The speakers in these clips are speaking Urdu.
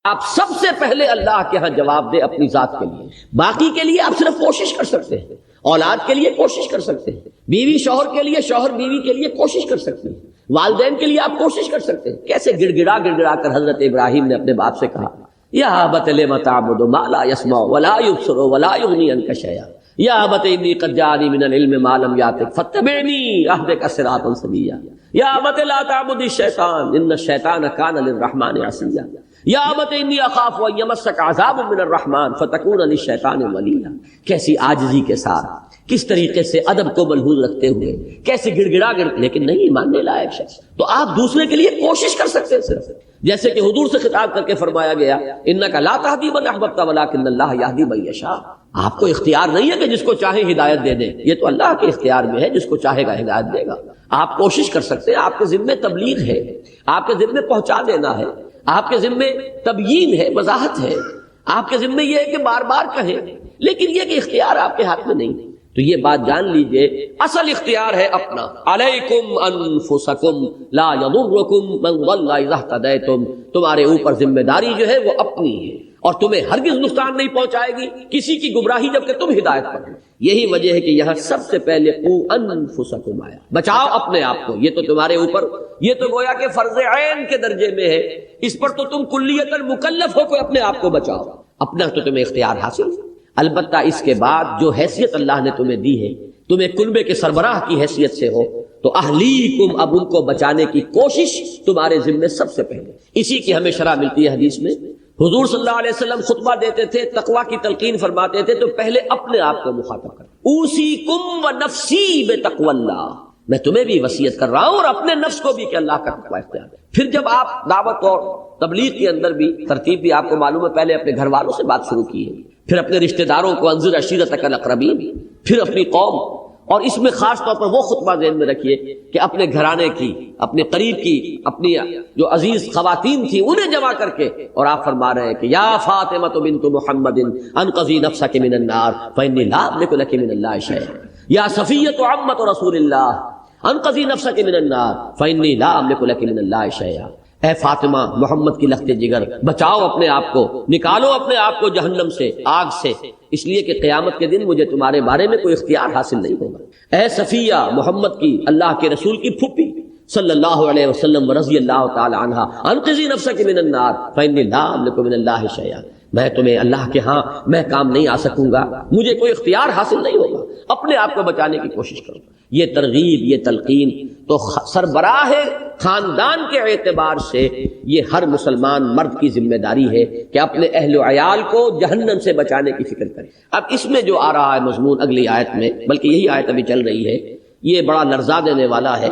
آپ سب سے پہلے اللہ کے ہاں جواب دیں اپنی ذات کے لیے. باقی کے لیے آپ صرف کوشش کر سکتے ہیں، اولاد کے لیے کوشش کر سکتے ہیں، بیوی شوہر کے لیے، شوہر بیوی کے لیے کوشش کر سکتے ہیں، والدین کے لیے آپ کوشش کر سکتے ہیں. کیسے گڑ گڑا کر حضرت ابراہیم نے اپنے باپ سے کہا یا ابت لم تعبد ما لا يسمع ولا يبصر ولا يغني عنك شيئا یا ابت انی قد جاءنی من العلم ما لم یاتک فاتبعنی اهدک صراطا سویا یا ابت لا تعبد الشیطان ان الشیطان کان للرحمن عصیا یا ابت انی اخاف ان یمسک عذاب من الرحمن فتکون للشیطان ولیا. کیسی عاجزی کے ساتھ، کس طریقے سے ادب کو ملحوظ رکھتے ہوئے، کیسے گڑ گڑا لیکن نہیں ماننے لائق شخص. تو آپ دوسرے کے لیے کوشش کر سکتے ہیں صرف، جیسے کہ حضور سے خطاب کر کے فرمایا گیا انک لا تہدی من احببت ولکن اللہ یہدی من یشاء. آپ کو اختیار نہیں ہے کہ جس کو چاہے ہدایت دے دے، یہ تو اللہ کے اختیار میں ہے، جس کو چاہے گا ہدایت دے گا. آپ کوشش کر سکتے ہیں، آپ کے ذمے تبلیغ ہے، آپ کے ذمے پہنچا دینا ہے، آپ کے ذمے تبیین ہے، وضاحت ہے، آپ کے ذمے یہ ہے کہ بار بار کہیں، لیکن یہ کہ اختیار آپ کے ہاتھ میں نہیں. تو یہ بات جان لیجئے، اصل اختیار ہے اپنا. علیکم انفسکم لا یضرکم من ضل اذا اہتدیتم. تمہارے اوپر ذمہ داری جو ہے وہ اپنی ہے، اور تمہیں ہرگز نقصان نہیں پہنچائے گی کسی کی گمراہی جبکہ تم ہدایت پر ہو. یہی وجہ ہے کہ یہاں سب سے پہلے قوا انفسکم آیا، بچاؤ اپنے آپ کو. یہ تو تمہارے اوپر، یہ تو گویا کہ فرض عین کے درجے میں ہے، اس پر تو تم کلیتاً مکلف ہو کہ اپنے آپ کو بچاؤ. اپنا تو تمہیں اختیار حاصل ہے. البتہ اس کے بعد جو حیثیت اللہ نے تمہیں دی ہے، تمہیں کنبے کے سربراہ کی حیثیت سے ہو، تو اہلیکم، اب ان کو بچانے کی کوشش تمہارے ذمے سب سے پہلے. اسی کی ہمیں شرح ملتی ہے حدیث میں. حضور صلی اللہ علیہ وسلم خطبہ دیتے تھے، تقویٰ کی تلقین فرماتے تھے تو پہلے اپنے آپ کو مخاطب کریں. اوصیکم ونفسی بتقوی اللہ، میں تمہیں بھی وصیت کر رہا ہوں اور اپنے نفس کو بھی کہ اللہ کا تقویٰ اختیار کریں. پھر جب آپ دعوت اور تبلیغ کے اندر بھی ترتیب بھی آپ کو معلوم ہے، پہلے اپنے گھر والوں سے بات شروع کی ہے، پھر اپنے رشتہ داروں کو انذر عشیرتک الاقربین، پھر اپنی قوم. اور اس میں خاص طور پر وہ خطبہ ذہن میں رکھیے کہ اپنے گھرانے کی، اپنے قریب کی، اپنی جو عزیز خواتین تھی انہیں جمع کر کے، اور آپ فرما رہے ہیں کہ یا فاطمہ بنت محمد انقذی نفسک من النار فانی لا املک لک من اللہ شیئا یا صفیۃ عمۃ رسول اللہ انقذی نفسک من النار فانی لا املک لک من اللہ شیئا. اے فاطمہ، محمد کی لخت جگر، بچاؤ اپنے آپ کو، نکالو اپنے آپ کو جہنم سے، آگ سے، اس لیے کہ قیامت کے دن مجھے تمہارے بارے میں کوئی اختیار حاصل نہیں ہوگا. اے صفیہ، محمد کی، اللہ کے رسول کی پھوپھی صلی اللہ علیہ وسلم رضی اللہ تعالی عنہا، انقذی نفسک من النار فانی لا املک من اللہ شیئا. میں تمہیں اللہ کے ہاں میں کام نہیں آ سکوں گا، مجھے کوئی اختیار حاصل نہیں ہوگا، اپنے آپ کو بچانے کی کوشش کروں. یہ ترغیب، یہ تلقین تو سربراہ خاندان کے اعتبار سے یہ ہر مسلمان مرد کی ذمہ داری ہے کہ اپنے اہل و عیال کو جہنم سے بچانے کی فکر کرے. اب اس میں جو آ رہا ہے مضمون اگلی آیت میں، بلکہ یہی آیت ابھی چل رہی ہے، یہ بڑا لرزا دینے والا ہے.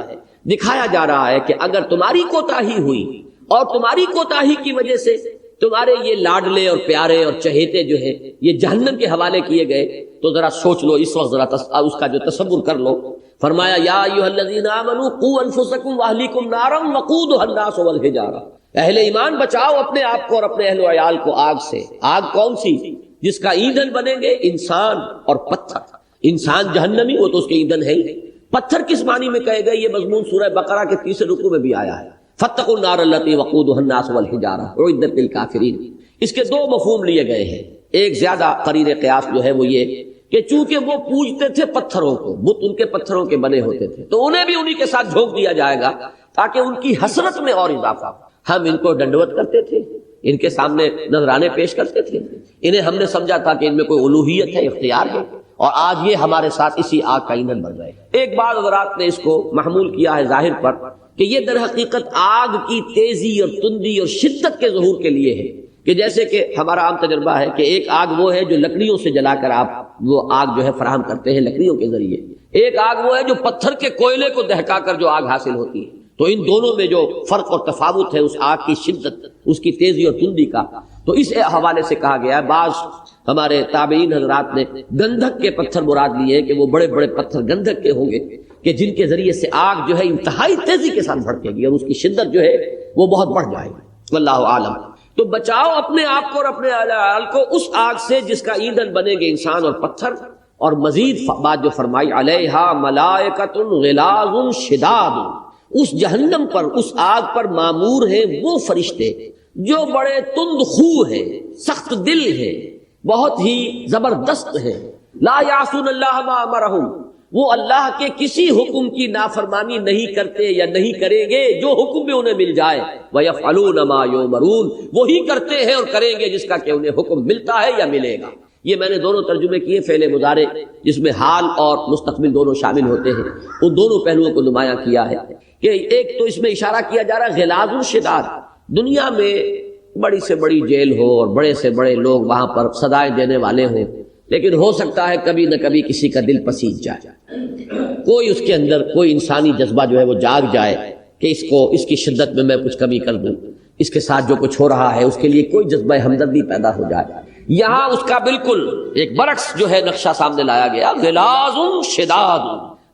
دکھایا جا رہا ہے کہ اگر تمہاری کوتاہی ہوئی اور تمہاری کوتاہی کی وجہ سے تمہارے یہ لاڈلے اور پیارے اور چہیتے جو ہیں یہ جہنم کے حوالے کیے گئے، تو ذرا سوچ لو، اس وقت ذرا اس کا جو تصور کر لو. فرمایا یا ایھا الذین آمنوا قوا انفسکم واہلیکم نارا وقودھا الناس والحجارہ. اہل ایمان بچاؤ اپنے آپ کو اور اپنے اہل و عیال کو آگ سے. آگ کون سی؟ جس کا ایندھن بنیں گے انسان اور پتھر. انسان جہنمی، وہ تو اس کے ایندھن ہے ہی. پتھر کس معنی میں کہے گئے؟ یہ مضمون سورہ بقرہ کے 30 رکوع میں بھی آیا ہے، فاتقوا النار التی وقودھا الناس والحجارہ اعدت للکافرین. اس کے دو مفہوم لیے گئے ہیں. ایک زیادہ قرین قیاس جو ہے وہ یہ کہ چونکہ وہ پوجتے تھے پتھروں کو، بت ان کے پتھروں کے بنے ہوتے تھے، تو انہیں بھی انہی کے ساتھ جھونک دیا جائے گا تاکہ ان کی حسرت میں اور اضافہ ہو. ہم ان کو ڈنڈوت کرتے تھے، ان کے سامنے نذرانے پیش کرتے تھے، انہیں ہم نے سمجھا تھا کہ ان میں کوئی الوہیت ہے، اختیار ہے، اور آج یہ ہمارے ساتھ اسی آگ کا ایندھن بن رہے. ایک بات حضرات نے اس کو محمول کیا ہے ظاہر پر کہ یہ در حقیقت آگ کی تیزی اور تندی اور شدت کے ظہور کے لیے ہے، کہ جیسے کہ ہمارا عام تجربہ ہے کہ ایک آگ وہ ہے جو لکڑیوں سے جلا کر آپ وہ آگ جو ہے فراہم کرتے ہیں لکڑیوں کے ذریعے، ایک آگ وہ ہے جو پتھر کے کوئلے کو دہکا کر جو آگ حاصل ہوتی ہے. تو ان دونوں میں جو فرق اور تفاوت ہے اس آگ کی شدت، اس کی تیزی اور تندی کا، تو اس حوالے سے کہا گیا ہے. بعض ہمارے تابعین حضرات نے گندھک کے پتھر مراد لیے ہیں کہ وہ بڑے بڑے پتھر گندھک کے ہوں گے کہ جن کے ذریعے سے آگ جو ہے انتہائی تیزی کے ساتھ بھڑکے گی اور اس کی شدت جو ہے وہ بہت بڑھ جائے گی. واللہ عالم. تو بچاؤ اپنے آپ کو اور اپنے اہل عیال کو اس آگ سے جس کا ایندھن بنے گے انسان اور پتھر. اور مزید بات جو فرمائی علیہا ملائکۃ غلاظ شداد، اس جہنم پر، اس آگ پر معمور ہیں وہ فرشتے جو بڑے تند خو ہے، سخت دل ہے، بہت ہی زبردست ہے. لا یعصون اللہ ما امرہم، وہ اللہ کے کسی حکم کی نافرمانی نہیں کرتے یا نہیں کریں گے جو حکم بھی انہیں مل جائے. وَيَفْعَلُونَ مَا يُؤْمَرُونَ، وہی کرتے ہیں اور کریں گے جس کا کہ انہیں حکم ملتا ہے یا ملے گا. یہ میں نے دونوں ترجمے کیے فعل مضارع جس میں حال اور مستقبل دونوں شامل ہوتے ہیں، ان دونوں پہلوؤں کو نمایاں کیا ہے کہ ایک تو اس میں اشارہ کیا جا رہا ہے غلاظ الشداد، دنیا میں بڑی سے بڑی جیل ہو اور بڑے سے بڑے لوگ وہاں پر سزائیں دینے والے ہوں، لیکن ہو سکتا ہے کبھی نہ کبھی کسی کا دل پسیج جائے، کوئی اس کے اندر کوئی انسانی جذبہ جو ہے وہ جاگ جائے کہ اس کی شدت میں کچھ کمی کر دوں، اس کے ساتھ جو کچھ ہو رہا ہے اس کے لیے کوئی جذبہ ہمدردی پیدا ہو جائے. یہاں اس کا بالکل ایک برعکس جو ہے نقشہ سامنے لایا گیا، غلاظ شداد،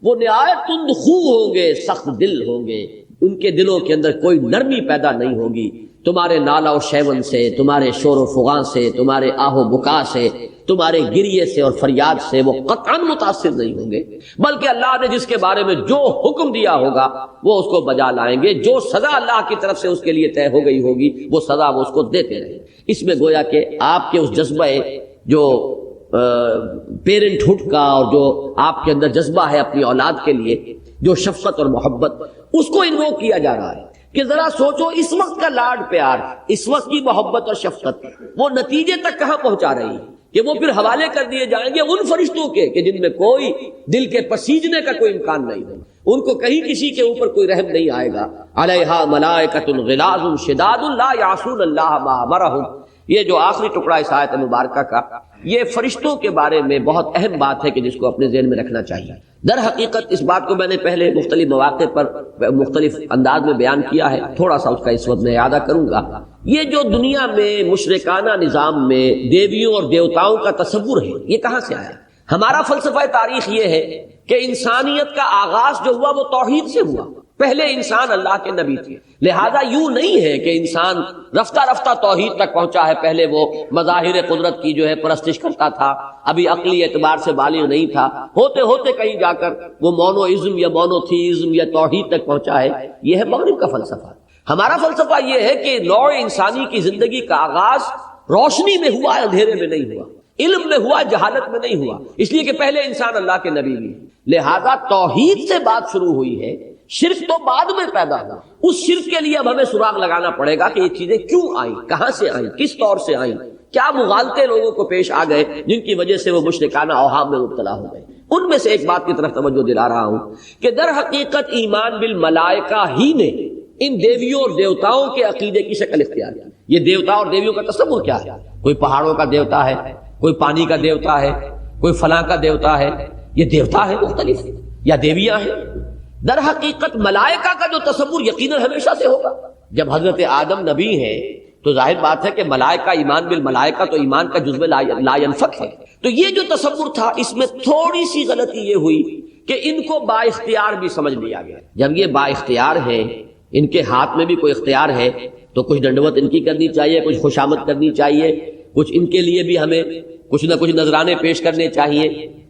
وہ نہایت تند خو ہوں گے، سخت دل ہوں گے، ان کے دلوں کے اندر کوئی نرمی پیدا نہیں ہوگی. تمہارے نالا و شیون سے، تمہارے شور و فغاں سے، تمہارے آہ و بکا سے، تمہارے گریے سے اور فریاد سے وہ قطعاً متاثر نہیں ہوں گے، بلکہ اللہ نے جس کے بارے میں جو حکم دیا ہوگا وہ اس کو بجا لائیں گے. جو سزا اللہ کی طرف سے اس کے لیے طے ہو گئی ہوگی وہ سزا وہ اس کو دیتے رہیں. اس میں گویا کہ آپ کے اس جذبہ جو پیرنٹ ہوڈ کا اور جو آپ کے اندر جذبہ ہے اپنی اولاد کے لیے، جو شفقت اور محبت، اس کو انووک کیا جا رہا ہے کہ ذرا سوچو اس وقت کا لاڈ پیار، اس وقت کی محبت اور شفقت وہ نتیجے تک کہاں پہنچا رہی ہے کہ وہ پھر حوالے کر دیے جائیں گے ان فرشتوں کے کہ جن میں کوئی دل کے پسیجنے کا کوئی امکان نہیں ہے، ان کو کہیں کسی کے اوپر کوئی رحم نہیں آئے گا. علیہا ملائکۃ غلاظ شداد لا یعصون اللہ ما امرہم. یہ جو آخری ٹکڑا اس آیت مبارکہ کا، یہ فرشتوں کے بارے میں بہت اہم بات ہے کہ جس کو اپنے ذہن میں رکھنا چاہیے. در حقیقت اس بات کو میں نے پہلے مختلف مواقع پر مختلف انداز میں بیان کیا ہے، تھوڑا سا اس کا اس وقت میں اعادہ کروں گا. یہ جو دنیا میں مشرکانہ نظام میں دیویوں اور دیوتاؤں کا تصور ہے، یہ کہاں سے آیا؟ ہمارا فلسفہ تاریخ یہ ہے کہ انسانیت کا آغاز جو ہوا وہ توحید سے ہوا. پہلے انسان اللہ کے نبی تھے، لہذا یوں نہیں ہے کہ انسان رفتہ رفتہ توحید تک پہنچا ہے. پہلے وہ مظاہر قدرت کی جو ہے پرستش کرتا تھا، ابھی عقلی اعتبار سے بالغ نہیں تھا، ہوتے ہوتے کہیں جا کر وہ مونوازم یا مونوتھیزم یا توحید تک پہنچا ہے. یہ ہے مغرب کا فلسفہ. ہمارا فلسفہ یہ ہے کہ نوع انسانی کی زندگی کا آغاز روشنی میں ہوا، اندھیرے میں نہیں ہوا، علم میں ہوا، جہالت میں نہیں ہوا، اس لیے کہ پہلے انسان اللہ کے نبی بھی. لہذا توحید سے بات شروع ہوئی ہے، شرک تو بعد میں پیدا ہوا. اس شرک کے لیے اب ہمیں سراغ لگانا پڑے گا کہ یہ چیزیں کیوں آئیں، کہاں سے آئیں، کس طور سے آئیں، کیا مغالطے لوگوں کو پیش آ گئے جن کی وجہ سے وہ مشرکانہ اوہام میں مبتلا ہو گئے. ان میں سے ایک بات کی طرف توجہ دلا رہا ہوں کہ در حقیقت ایمان بالملائکہ ہی نے ان دیویوں اور دیوتاؤں کے عقیدے کی شکل اختیار کی. یہ دیوتا اور دیویوں کا تصور کیا ہے؟ کوئی پہاڑوں کا دیوتا ہے، کوئی پانی کا دیوتا ہے، کوئی فلاں کا دیوتا ہے. یہ دیوتا ہے مختلف یا دیویاں ہیں. در حقیقت ملائکہ کا جو تصور یقیناً ہمیشہ سے ہوگا. جب حضرت آدم نبی ہیں تو ظاہر بات ہے کہ ملائکہ، ایمان بالملائکہ تو ایمان کا جزو لا ينفک ہے. تو یہ جو تصور تھا اس میں تھوڑی سی غلطی یہ ہوئی کہ ان کو با اختیار بھی سمجھ لیا گیا. جب یہ با اختیار ہے، ان کے ہاتھ میں بھی کوئی اختیار ہے، تو کچھ ڈنڈوت ان کی کرنی چاہیے، کچھ خوشامد کرنی چاہیے، کچھ ان کے لیے بھی ہمیں کچھ نہ کچھ نذرانے پیش کرنے چاہیے.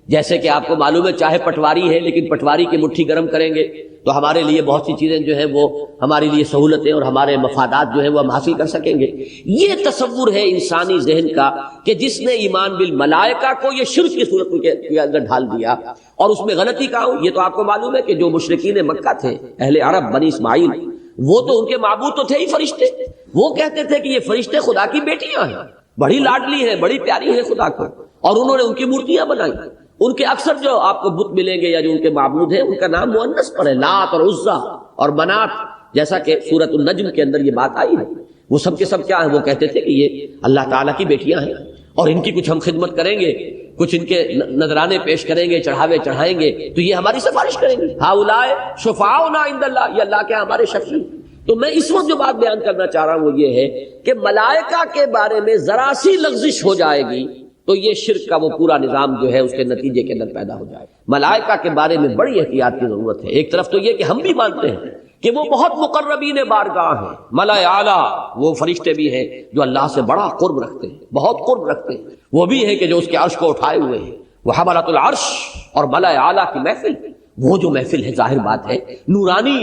جیسے کہ آپ کو معلوم ہے چاہے پٹواری ہے لیکن پٹواری کی مٹھی گرم کریں گے تو ہمارے لیے بہت سی چیزیں جو ہیں وہ ہمارے لیے سہولتیں اور ہمارے مفادات جو ہیں وہ ہم حاصل کر سکیں گے. یہ تصور ہے انسانی ذہن کا کہ جس نے ایمان بالملائکہ کو یہ شرک کی صورت کے اندر ڈھال دیا. اور اس میں غلطی کہاں ہوئی؟ یہ تو آپ کو معلوم ہے کہ جو مشرکین مکہ تھے، اہل عرب، بنی اسماعیل، وہ تو ان کے معبود تو تھے ہی فرشتے. وہ کہتے تھے کہ یہ فرشتے خدا کی بیٹیاں ہیں، بڑی لاڈلی ہیں، بڑی پیاری ہیں خدا کو، اور انہوں نے ان کی مورتیاں بنائی. ان کے اکثر جو آپ کو بت ملیں گے یا جو ان کے معبود ہیں ان کا نام مؤنث پر ہے، لات اور عزا اور منات، جیسا کہ سورۃ النجم کے اندر یہ بات آئی ہے. وہ سب کے سب کیا ہیں؟ وہ کہتے تھے کہ یہ اللہ تعالیٰ کی بیٹیاں ہیں اور ان کی کچھ ہم خدمت کریں گے، کچھ ان کے نذرانے پیش کریں گے، چڑھاوے چڑھائیں گے تو یہ ہماری سفارش کریں گے. ہؤلاء شفعاؤنا عند اللہ، یہ اللہ کے ہمارے شفیع. تو میں اس وقت جو بات بیان کرنا چاہ رہا ہوں وہ یہ ہے کہ ملائکہ کے بارے میں ذرا سی لغزش ہو جائے گی تو یہ شرک کا وہ پورا نظام جو ہے اس کے نتیجے کے اندر پیدا ہو جائے. ملائکہ کے بارے میں بڑی احتیاط کی ضرورت ہے. ایک طرف تو یہ کہ ہم بھی مانتے ہیں کہ وہ بہت مقربین بارگاہ ہیں، ملائے اعلیٰ، وہ فرشتے بھی ہیں جو اللہ سے بڑا قرب رکھتے ہیں، بہت قرب رکھتے ہیں. وہ بھی ہیں کہ جو اس کے عرش کو اٹھائے ہوئے ہیں، وہ حملۃ العرش اور ملائے اعلیٰ کی محفل، وہ جو محفل ہے ظاہر بات ہے نورانی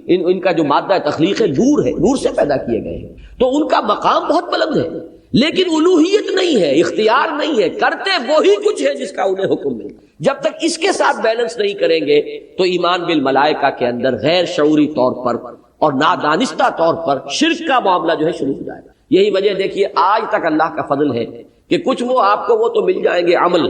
ان کا جو مادہ تخلیق ہے نور سے پیدا کیے گئے ہیں، تو ان کا مقام بہت بلند ہے، لیکن الوہیت نہیں ہے، اختیار نہیں ہے، کرتے وہی کچھ ہے جس کا انہیں حکم ملتا۔ جب تک اس کے ساتھ بیلنس نہیں کریں گے تو ایمان بالملائکہ کے اندر غیر شعوری طور پر اور نادانستہ طور پر شرک کا معاملہ جو ہے شروع ہو جائے گا۔ یہی وجہ دیکھیے آج تک اللہ کا فضل ہے کہ کچھ وہ آپ کو وہ تو مل جائیں گے عمل،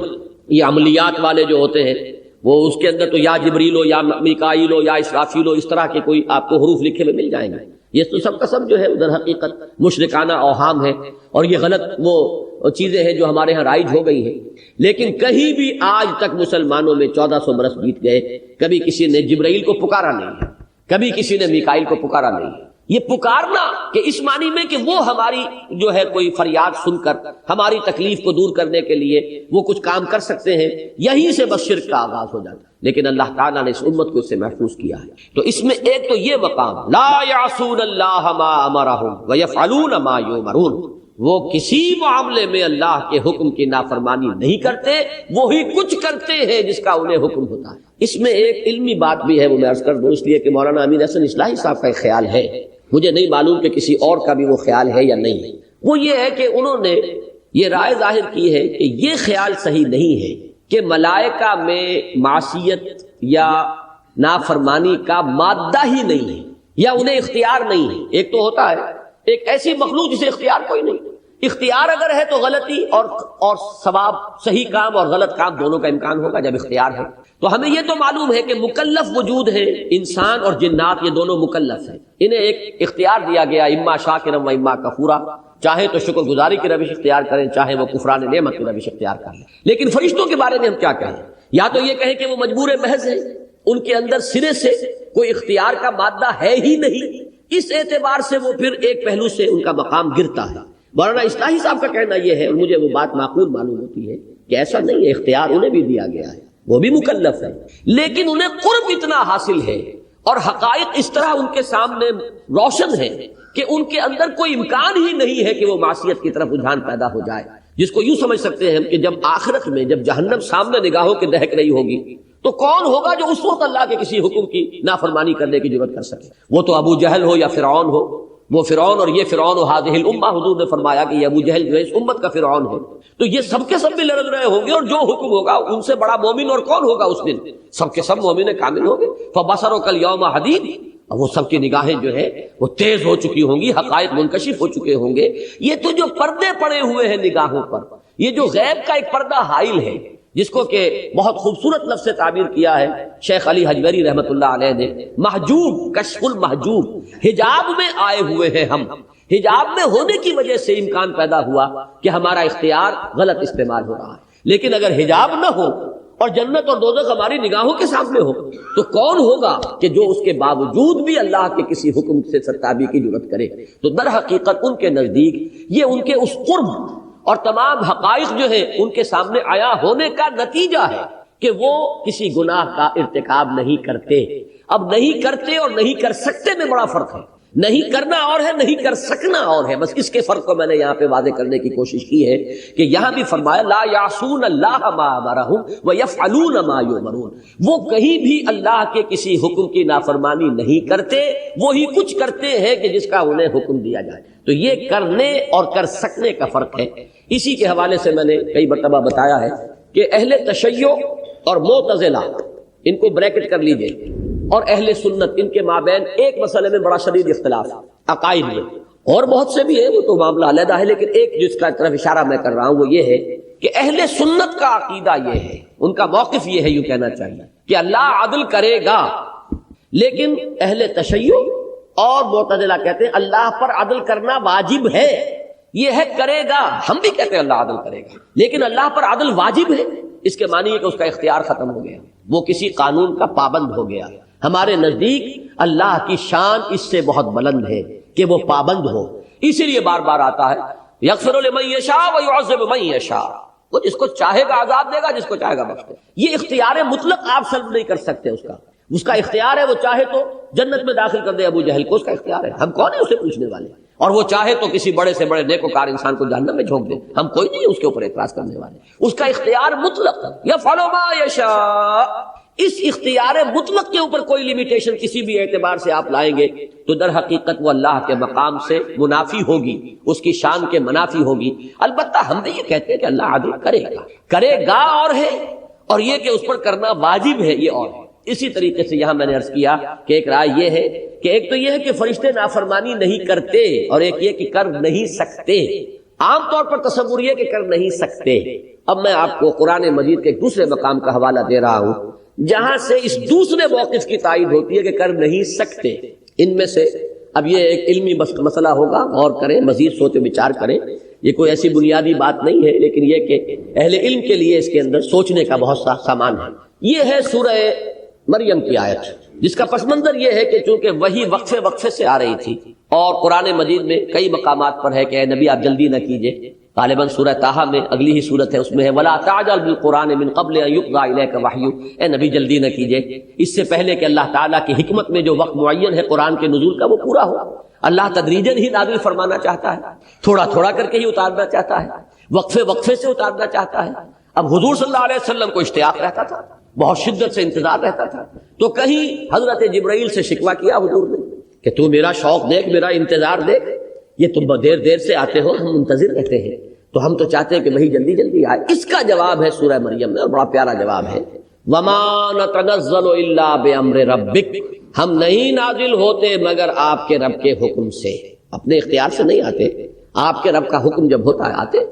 یہ عملیات والے جو ہوتے ہیں وہ اس کے اندر تو یا جبریل ہو یا میکائیل ہو یا اسرافیل ہو، اس طرح کے کوئی آپ کو حروف لکھے ہوئے مل جائیں گے۔ یہ تو سب کا سب جو ہے ادھر حقیقت مشرکانہ اوہام ہے اور یہ غلط وہ چیزیں ہیں جو ہمارے ہاں رائج ہو گئی ہیں۔ لیکن کہیں بھی آج تک مسلمانوں میں 1400 برس بیت گئے، کبھی کسی نے جبرائیل کو پکارا نہیں ہے، کبھی کسی نے میکائیل کو پکارا نہیں ہے۔ یہ پکارنا کہ اس معنی میں کہ وہ ہماری جو ہے کوئی فریاد سن کر ہماری تکلیف کو دور کرنے کے لیے وہ کچھ کام کر سکتے ہیں، یہیں سے بس شرک کا آغاز ہو جاتا ہے۔ لیکن اللہ تعالیٰ نے اس امت کو اس سے محفوظ کیا ہے۔ تو اس میں ایک تو یہ مقام لا یعصون اللہ ما امرہم ویفعلون ما یؤمرون، وہ کسی معاملے میں اللہ کے حکم کی نافرمانی نہیں کرتے، وہی کچھ کرتے ہیں جس کا انہیں حکم ہوتا ہے۔ اس میں ایک علمی بات بھی ہے، وہ میں عرض کر دوں اس لیے کہ مولانا امین حسن اصلاحی صاحب کا ایک خیال ہے، مجھے نہیں معلوم کہ کسی اور کا بھی وہ خیال ہے یا نہیں، وہ یہ ہے کہ انہوں نے یہ رائے ظاہر کی ہے کہ یہ خیال صحیح نہیں ہے کہ ملائکہ میں معصیت یا نافرمانی کا مادہ ہی نہیں ہے یا انہیں اختیار نہیں ہے۔ ایک تو ہوتا ہے ایک ایسی مخلوق جسے اختیار کوئی نہیں، اختیار اگر ہے تو غلطی اور ثواب، صحیح کام اور غلط کام دونوں کا امکان ہوگا جب اختیار ہے۔ تو ہمیں یہ تو معلوم ہے کہ مکلف وجود ہے، انسان اور جنات یہ دونوں مکلف ہیں، انہیں ایک اختیار دیا گیا اما شاکرا و اما کفورا، چاہے تو شکر گزاری کی روش اختیار کریں، چاہے وہ کفران نعمت کی روش اختیار کریں۔ لیکن فرشتوں کے بارے میں ہم کیا کہیں؟ یا تو یہ کہیں کہ وہ مجبور محض ہیں، ان کے اندر سرے سے کوئی اختیار کا مادہ ہے ہی نہیں، اس اعتبار سے وہ پھر ایک پہلو سے ان کا مقام گرتا ہے۔ مولانا اصلاحی صاحب کا کہنا یہ ہے، اور مجھے وہ بات معقول معلوم ہوتی ہے، کہ ایسا نہیں ہے، اختیار انہیں بھی دیا گیا ہے، وہ بھی مکلف ہے، لیکن انہیں قرب اتنا حاصل ہے اور حقائق اس طرح ان کے سامنے روشن ہے کہ ان کے اندر کوئی امکان ہی نہیں ہے کہ وہ معصیت کی طرف رجحان پیدا ہو جائے، جس کو یوں سمجھ سکتے ہیں کہ جب آخرت میں جب جہنم سامنے نگاہوں کے دہک رہی ہوگی تو کون ہوگا جو اس وقت اللہ کے کسی حکم کی نافرمانی کرنے کی جرات کر سکے؟ وہ تو ابو جہل ہو یا فرعون ہو، وہ فرعون اور یہ فرعون و ہذہ الامہ، حضور نے فرمایا کہ یہ ابو جہل جو ہے اس امت کا فرعون ہے، تو یہ سب کے سب بھی لڑ رہے ہوں گے، اور جو حکم ہوگا ان سے بڑا مومن اور کون ہوگا اس دن؟ سب کے سب مومن کامل ہوں گے۔ فبصرک الیوم حدید، وہ سب کی نگاہیں جو ہے وہ تیز ہو چکی ہوں گی، حقائق منکشف ہو چکے ہوں گے۔ یہ تو جو پردے پڑے ہوئے ہیں نگاہوں پر، یہ جو غیب کا ایک پردہ حائل ہے، جس کو کہ بہت خوبصورت لفظ سے تعبیر کیا ہے شیخ علی حجویری رحمۃ اللہ علیہ نے، محجوب، کشف المحجوب، حجاب میں آئے ہوئے ہیں ہم، حجاب میں ہونے کی وجہ سے امکان پیدا ہوا کہ ہمارا اختیار غلط استعمال ہو رہا ہے۔ لیکن اگر حجاب نہ ہو اور جنت اور دوزخ ہماری نگاہوں کے سامنے ہو تو کون ہوگا کہ جو اس کے باوجود بھی اللہ کے کسی حکم سے سرتابی کی جرات کرے؟ تو در حقیقت ان کے نزدیک یہ ان کے اس قرب اور تمام حقائق جو ہے ان کے سامنے آیا ہونے کا نتیجہ ہے کہ وہ کسی گناہ کا ارتکاب نہیں کرتے۔ اب نہیں کرتے اور نہیں کر سکتے میں بڑا فرق ہے، نہیں کرنا اور ہے، نہیں کر سکنا اور ہے، بس اس کے فرق کو میں نے یہاں پہ واضح کرنے کی کوشش کی ہے کہ یہاں بھی فرمایا لا یعصون اللہ ما امرہم ویفعلون ما یؤمرون، وہ کہیں بھی اللہ کے کسی حکم کی نافرمانی نہیں کرتے، وہی کچھ کرتے ہیں کہ جس کا انہیں حکم دیا جائے۔ تو یہ کرنے اور کر سکنے کا فرق ہے۔ اسی کے حوالے سے میں نے کئی مرتبہ بتایا ہے کہ اہل تشیع اور معتزلہ، ان کو بریکٹ کر لیجئے، اور اہل سنت، ان کے مابین ایک مسئلے میں بڑا شدید اختلاف عقائد میں، اور بہت سے بھی ہیں، وہ تو معاملہ علیحدہ ہے، لیکن ایک جس کا طرف اشارہ میں کر رہا ہوں وہ یہ ہے کہ اہل سنت کا عقیدہ یہ ہے، ان کا موقف یہ ہے، یوں کہنا چاہیے کہ اللہ عدل کرے گا، لیکن اہل تشیع اور معتزلہ کہتے ہیں اللہ پر عدل کرنا واجب ہے، یہ ہے کرے گا، ہم بھی کہتے ہیں اللہ عدل کرے گا، لیکن اللہ پر عدل واجب ہے، اس کے معنی ہے کہ اس کا اختیار ختم ہو گیا، وہ کسی قانون کا پابند ہو گیا۔ ہمارے نزدیک اللہ کی شان اس سے بہت بلند ہے کہ وہ پابند ہو، اسی لیے بار بار آتا ہے یغفر لمن یشاء ویعذب من یشاء، وہ جس کو چاہے گا عذاب دے گا، جس کو چاہے گا بخش دے گا۔ یہ اختیار مطلق آپ سلب نہیں کر سکتے، اس کا اختیار ہے، وہ چاہے تو جنت میں داخل کر دے ابو جہل کو، اس کا اختیار ہے، ہم کون ہیں اسے پوچھنے والے؟ اور وہ چاہے تو کسی بڑے سے بڑے نیکوکار انسان کو جہنم میں جھونک دے، ہم کوئی نہیں اس کے اوپر اعتراض کرنے والے، اس کا اختیار مطلق ہے۔ یفعل ما یشاء، اس اختیار مطلق کے اوپر کوئی لمیٹیشن کسی بھی اعتبار سے آپ لائیں گے تو در حقیقت وہ اللہ کے مقام سے منافی ہوگی، اس کی شان کے منافی ہوگی۔ البتہ ہم نہیں یہ کہتے کہ اللہ عدل کرے گا اور ہے، اور یہ کہ اس پر کرنا واجب ہے یہ اور ہے۔ اسی طریقے سے یہاں میں نے عرض کیا کہ ایک رائے یہ ہے کہ ایک تو یہ ہے کہ فرشتے نافرمانی نہیں کرتے، اور ایک یہ کہ کر نہیں سکتے۔ عام طور پر تصور یہ کہ کر نہیں سکتے۔ اب میں آپ کو قرآن مجید کے ایک دوسرے مقام کا حوالہ دے رہا ہوں جہاں سے اس دوسرے موقف کی تائید ہوتی ہے کہ کر نہیں سکتے۔ ان میں سے اب یہ ایک علمی مسئلہ ہوگا، غور کریں، مزید سوچ و بچار کریں، یہ کوئی ایسی بنیادی بات نہیں ہے، لیکن یہ کہ اہل علم کے لیے اس کے اندر سوچنے کا بہت سا سامان ہے۔ یہ ہے سورہ مریم کی آیت، جس کا پس منظر یہ ہے کہ چونکہ وہی وقفے سے آ رہی تھی، اور قرآن مجید میں کئی مقامات پر ہے کہ اے نبی آپ جلدی نہ کیجئے، غالباً سورہ طٰہٰ میں اگلی ہی صورت ہے، اس میں ہے وَلَا تَعْجَلْ بِالْقُرْآنِ مِنْ قَبْلِ أَنْ يُقْضَىٰ إِلَيْكَ وَحْيُهُ، اے نبی جلدی نہ کیجئے، اس سے پہلے کہ اللہ تعالیٰ کی حکمت میں جو وقت معین ہے قرآن کے نزول کا وہ پورا ہو۔ اللہ تدریجاً ہی نازل فرمانا چاہتا ہے، تھوڑا تھوڑا کر کے ہی اتارنا چاہتا ہے، وقفے سے اتارنا چاہتا ہے۔ اب حضور صلی اللہ علیہ وسلم کو اشتیاق رہتا تھا، بہت شدت سے انتظار رہتا تھا، تو کہیں حضرت جبرائیل سے شکوہ کیا حضور نے کہ تو میرا شوق دیکھ، میرا انتظار دیکھ، یہ تم دیر سے آتے ہو، ہم منتظر رہتے ہیں، تو ہم تو چاہتے ہیں کہ وہی جلدی جلدی آئے۔ اس کا جواب ہے سورہ مریم میں، اور بڑا پیارا جواب ہے، وَمَا نَتَنَزَّلُ إِلَّا بِأَمْرِ رَبِّكَ، ہم نہیں نازل ہوتے مگر آپ کے رب کے حکم سے، اپنے اختیار سے نہیں آتے، آپ کے رب کا حکم جب ہوتا ہے آتے،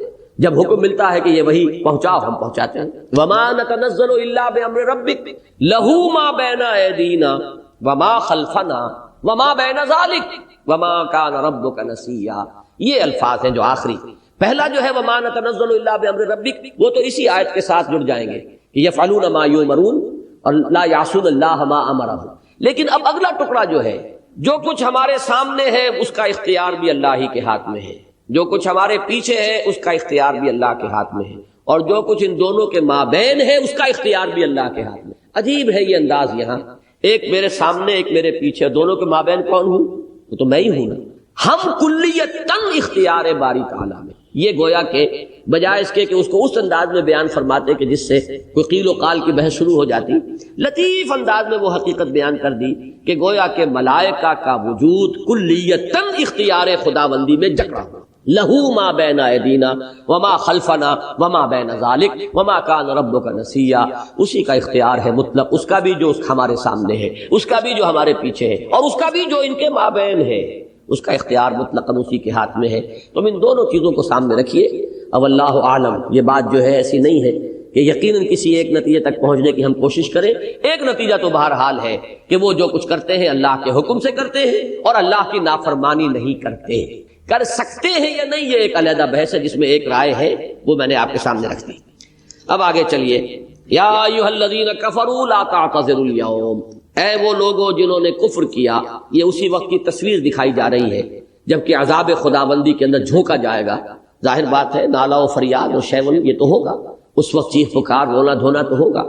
جب حکم ملتا ہے کہ یہ وہی پہنچاؤ ہم پہنچاتے ہیں۔ وَمَا نَتَنَزَّلُ إِلَّا بِأَمْرِ رَبِّكَ لَهُ مَا بَيْنَ أَيْدِينَا وَمَا خَلْفَنَا وَمَا بَيْنَ ذَلِكَ وَمَا كَانَ رَبُّكَ نَسِيًّا، یہ الفاظ ہیں جو آخری، پہلا جو ہے وَمَا نَتَنَزَّلُ إِلَّا بِأَمْرِ رَبِّكَ، وہ تو اسی آیت کے ساتھ جڑ جائیں گے کہ يَفْعَلُونَ مَا يُؤْمَرُونَ اور لَا يَعْصُونَ اللَّهَ مَا أَمَرَهُمْ۔ لیکن اب اگلا ٹکڑا جو ہے، جو کچھ ہمارے سامنے ہے اس کا اختیار بھی اللہ ہی کے ہاتھ میں ہے، جو کچھ ہمارے پیچھے ہے اس کا اختیار بھی اللہ کے ہاتھ میں ہے، اور جو کچھ ان دونوں کے مابین ہے اس کا اختیار بھی اللہ کے ہاتھ میں۔ عجیب ہے یہ انداز یہاں، ایک میرے سامنے ایک میرے پیچھے، دونوں کے مابین کون ہوں؟ وہ تو میں ہی ہوں نا۔ ہم کلیتاً اختیار باری تعالیٰ میں، یہ گویا کہ بجائے اس کے کہ اس کو اس انداز میں بیان فرماتے کہ جس سے کوئی قیل و قال کی بحث شروع ہو جاتی، لطیف انداز میں وہ حقیقت بیان کر دی کہ گویا کہ ملائکہ کا وجود کلیتاً اختیار خداوندی میں جکڑا ہوا، لہو ما بین ایدینا وما خلفنا وما بین ذالک وما کان ربک نسیا، اسی کا اختیار ہے مطلق، اس کا بھی جو ہمارے سامنے ہے، اس کا بھی جو ہمارے پیچھے ہے، اور اس کا بھی جو ان کے مابین ہے، اس کا اختیار مطلقاً اسی کے ہاتھ میں ہے۔ تم ان دونوں چیزوں کو سامنے رکھیے۔ اب اللہ عالم، یہ بات جو ہے ایسی نہیں ہے کہ یقیناً کسی ایک نتیجے تک پہنچنے کی ہم کوشش کریں۔ ایک نتیجہ تو بہرحال ہے کہ وہ جو کچھ کرتے ہیں اللہ کے حکم سے کرتے ہیں اور اللہ کی نافرمانی نہیں کرتے۔ کر سکتے ہیں یا نہیں یہ ایک علیحدہ بحث ہے جس میں ایک رائے ہے، وہ میں نے آپ کے سامنے رکھ دی۔ اب آگے چلیے، یا ایھا الذین کفروا لا تعتذروا اليوم، اے وہ لوگوں جنہوں نے کفر کیا، یہ اسی وقت کی تصویر دکھائی جا رہی ہے جبکہ عذاب خداوندی کے اندر جھونکا جائے گا۔ ظاہر بات ہے نالا و فریاد و شیون یہ تو ہوگا، اس وقت چیخ پکار رونا دھونا تو ہوگا،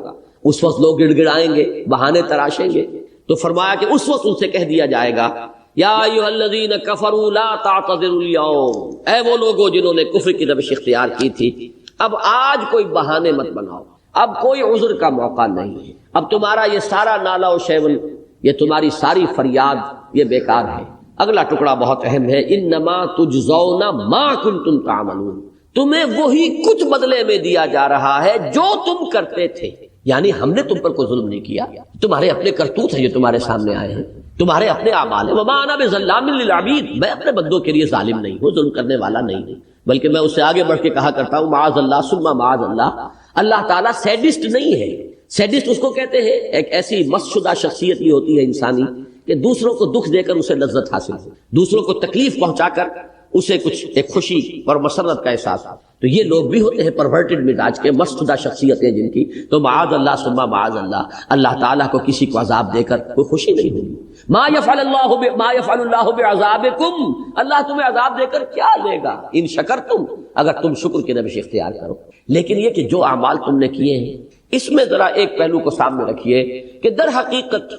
اس وقت لوگ گڑ گڑائیں گے، بہانے تراشیں گے، تو فرمایا کہ اس وقت ان سے کہہ دیا جائے گا یا ایھا الذین کفروا لا تعتذروا اليوم، اے وہ لوگوں جنہوں نے کفر کی روش اختیار کی تھی، اب آج کوئی بہانے مت بناؤ، اب کوئی عذر کا موقع نہیں ہے، اب تمہارا یہ سارا نالا و شیون، یہ تمہاری ساری فریاد یہ بیکار ہے۔ اگلا ٹکڑا بہت اہم ہے، انما تجزون ما کنتم تعملون، تمہیں وہی کچھ بدلے میں دیا جا رہا ہے جو تم کرتے تھے، یعنی ہم نے تم پر کوئی ظلم نہیں کیا، تمہارے اپنے کرتوت ہیں جو تمہارے سامنے آئے ہیں، تمہارے اپنے اعمال ہیں۔ وما انا بظلام للعبید، میں اپنے بندوں کے لیے ظالم نہیں ہوں، ظلم کرنے والا نہیں ہوں، بلکہ میں اس سے آگے بڑھ کے کہا کرتا ہوں معاذ اللہ ثم معاذ اللہ، اللہ تعالیٰ سیڈسٹ نہیں ہے۔ سیڈسٹ اس کو کہتے ہیں ایک ایسی مست شدہ شخصیت یہ ہوتی ہے انسانی کہ دوسروں کو دکھ دے کر اسے لذت حاصل ہو، دوسروں کو تکلیف پہنچا کر اسے کچھ ایک خوشی اور مسرت کا احساس ہو، تو یہ لوگ بھی ہوتے ہیں پرورٹڈ مزاج کے، مست شدہ شخصیتیں جن کی، تو معاذ اللہ ثم معاذ اللہ، اللہ تعالیٰ کو کسی کو عذاب دے کر کوئی خوشی نہیں ہوگی۔ ما یفعل اللہ بعذابکم، اللہ تمہیں عذاب دے کر کیا لے گا، ان شکرتم، اگر تم شکر کی روش اختیار کرو۔ لیکن یہ کہ جو اعمال تم نے کیے ہیں اس میں ذرا ایک پہلو کو سامنے رکھیے کہ در حقیقت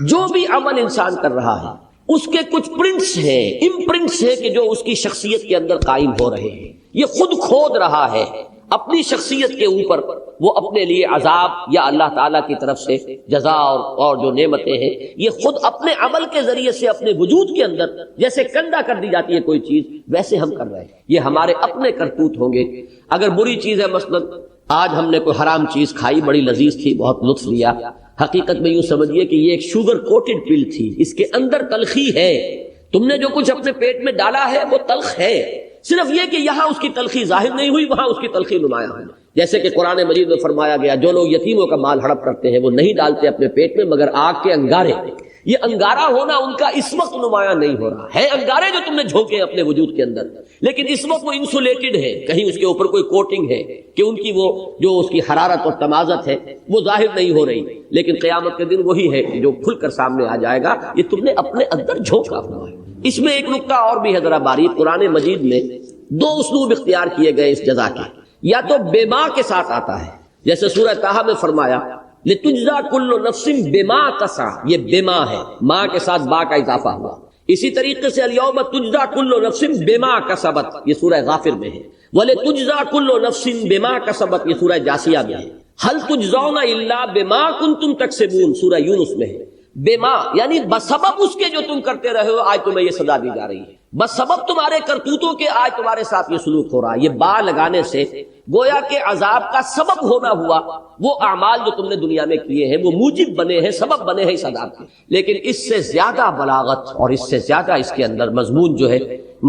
جو بھی عمل انسان کر رہا ہے اس کے کچھ پرنٹس ہیں، امپرنٹس ہیں کہ جو اس کی شخصیت کے اندر قائم ہو رہے ہیں، یہ خود کھود رہا ہے اپنی شخصیت کے اوپر وہ اپنے لیے عذاب یا اللہ تعالیٰ کی طرف سے جزا اور جو نعمتیں ہیں یہ خود اپنے عمل کے ذریعے سے اپنے وجود کے اندر جیسے کندا کر دی جاتی ہے کوئی چیز، ویسے ہم کر رہے ہیں. یہ ہمارے اپنے کرتوت ہوں گے. اگر بری چیز ہے، مثلا آج ہم نے کوئی حرام چیز کھائی، بڑی لذیذ تھی، بہت لطف لیا، حقیقت میں یوں سمجھیے کہ یہ ایک شوگر کوٹڈ پل تھی، اس کے اندر تلخی ہے. تم نے جو کچھ اپنے پیٹ میں ڈالا ہے وہ تلخ ہے، صرف یہ کہ یہاں اس کی تلخی ظاہر نہیں ہوئی، وہاں اس کی تلخی نمایاں ہوئی. جیسے کہ قرآن مجید میں فرمایا گیا جو لوگ یتیموں کا مال ہڑپ کرتے ہیں وہ نہیں ڈالتے اپنے پیٹ میں مگر آگ کے انگارے. یہ انگارہ ہونا ان کا اس وقت نمایاں نہیں ہو رہا ہے. انگارے جو تم نے جھونکے اپنے وجود کے اندر، لیکن اس وقت وہ انسولیٹڈ ہے، کہیں اس کے اوپر کوئی کوٹنگ ہے کہ ان کی وہ جو اس کی حرارت اور تمازت ہے وہ ظاہر نہیں ہو رہی. لیکن قیامت کے دن وہی ہے کہ جو کھل کر سامنے آ جائے گا، یہ تم نے اپنے اندر جھونکا ہوا ہے. اس میں ایک نقطہ اور بھی ہے ذرا باریک. قرآن مجید میں دو اسلوب اختیار کیے گئے اس جزا کے. یا تو بے ما کے ساتھ آتا ہے، جیسے سورہ طٰہٰ میں فرمایا لِتُجْزَىٰ كُلُّ نَفْسٍ بِمَا تَسْعَىٰ، یہ بے ما ہے، ماں کے ساتھ با کا اضافہ ہوا. اسی طریقے سے الْيَوْمَ تُجْزَىٰ كُلُّ نَفْسٍ بِمَا كَسَبَتْ، یہ سورہ غافر میں ہے. وَلِتُجْزَىٰ كُلُّ نَفْسٍ بِمَا كَسَبَتْ، یہ سورہ جاسیہ میں ہے. هَلْ تُجْزَوْنَ إِلَّا بِمَا كُنتُمْ تَكْسِبُونَ، سورہ یونس میں ہے. بما یعنی بسبب اس کے جو تم کرتے رہے ہو آج تمہیں یہ سزا دی جا رہی ہے. بسبب تمہارے کرتوتوں کے آج تمہارے ساتھ یہ سلوک ہو رہا ہے. یہ با لگانے سے گویا کہ عذاب کا سبب ہونا ہوا. وہ اعمال جو تم نے دنیا میں کیے ہیں وہ موجب بنے ہیں، سبب بنے ہیں اس عذاب کے. لیکن اس سے زیادہ بلاغت اور اس سے زیادہ اس کے اندر مضمون جو ہے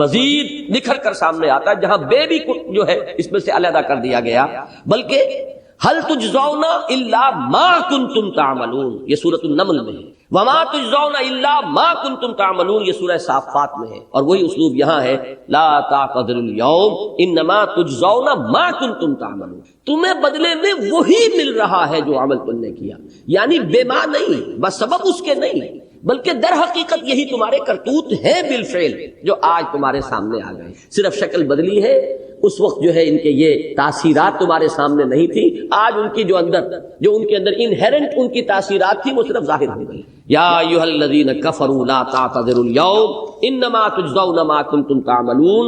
مزید نکھر کر سامنے آتا ہے، جہاں بے بھی جو ہے اس میں سے علیحدہ کر دیا گیا. بلکہ هل تجزون الا ما کنتم تعملون، یہ سورۃ النمل میں ہے. وما تجزون الا ما کنتم تعملون، یہ سورہ صافات میں ہے. اور وہی اسلوب یہاں ہے لا تعتذروا اليوم انما تجزون ما کنتم تعملون، تمہیں بدلے میں وہی مل رہا ہے جو عمل تم نے کیا. یعنی بے ما نہیں، بس سبب اس کے نہیں، بلکہ در حقیقت یہی تمہارے کرتوت ہیں بالفعل جو آج تمہارے سامنے آ گئے. صرف شکل بدلی ہے. اس وقت جو ہے ان کے یہ تاثیرات تمہارے سامنے نہیں تھی، آج ان کی جو ان کے اندر انہیرنٹ ان کی تاثیرات تھی وہ صرف ظاہر ہو گئی. یا ایھا الذین کفروا لا تعتذروا اليوم انما تجزون ما کنتم تعملون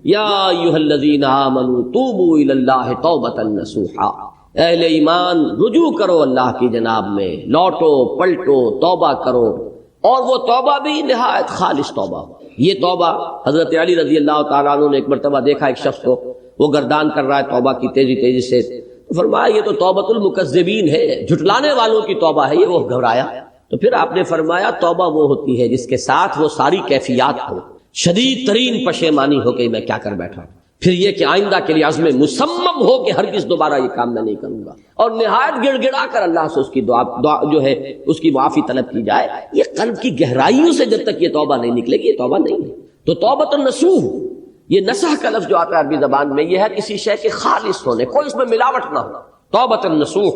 یا ایھا الذین آمنوا توبوا الی اللہ توبۃ نصوحا، اہل ایمان رجوع کرو اللہ کی جناب میں، لوٹو پلٹو توبہ کرو، اور وہ توبہ بھی نہایت خالص توبہ. یہ توبہ حضرت علی رضی اللہ تعالیٰ عنہ نے ایک مرتبہ دیکھا ایک شخص کو وہ گردان کر رہا ہے توبہ کی تیزی سے، فرمایا یہ تو توبۃ المکذبین ہے، جھٹلانے والوں کی توبہ ہے. یہ وہ گھبرایا. تو پھر آپ نے فرمایا توبہ وہ ہوتی ہے جس کے ساتھ وہ ساری کیفیات ہو، شدید ترین پشیمانی ہو کہ میں کیا کر بیٹھا، پھر یہ کہ آئندہ کے لیے عزم مصمم ہو کہ ہرگز دوبارہ یہ کام میں نہیں کروں گا، اور نہایت گڑ گڑا کر اللہ سے اس کی دعا جو ہے اس کی معافی طلب کی جائے. یہ قلب کی گہرائیوں سے جب تک یہ توبہ نہیں نکلے گی یہ توبہ نہیں ہے. تو توبۃ النصوح، یہ نصح کا لفظ جو آتا ہے عربی زبان میں یہ ہے کسی شے کے خالص ہونے، کوئی اس میں ملاوٹ نہ ہو. توبۃ النصوح،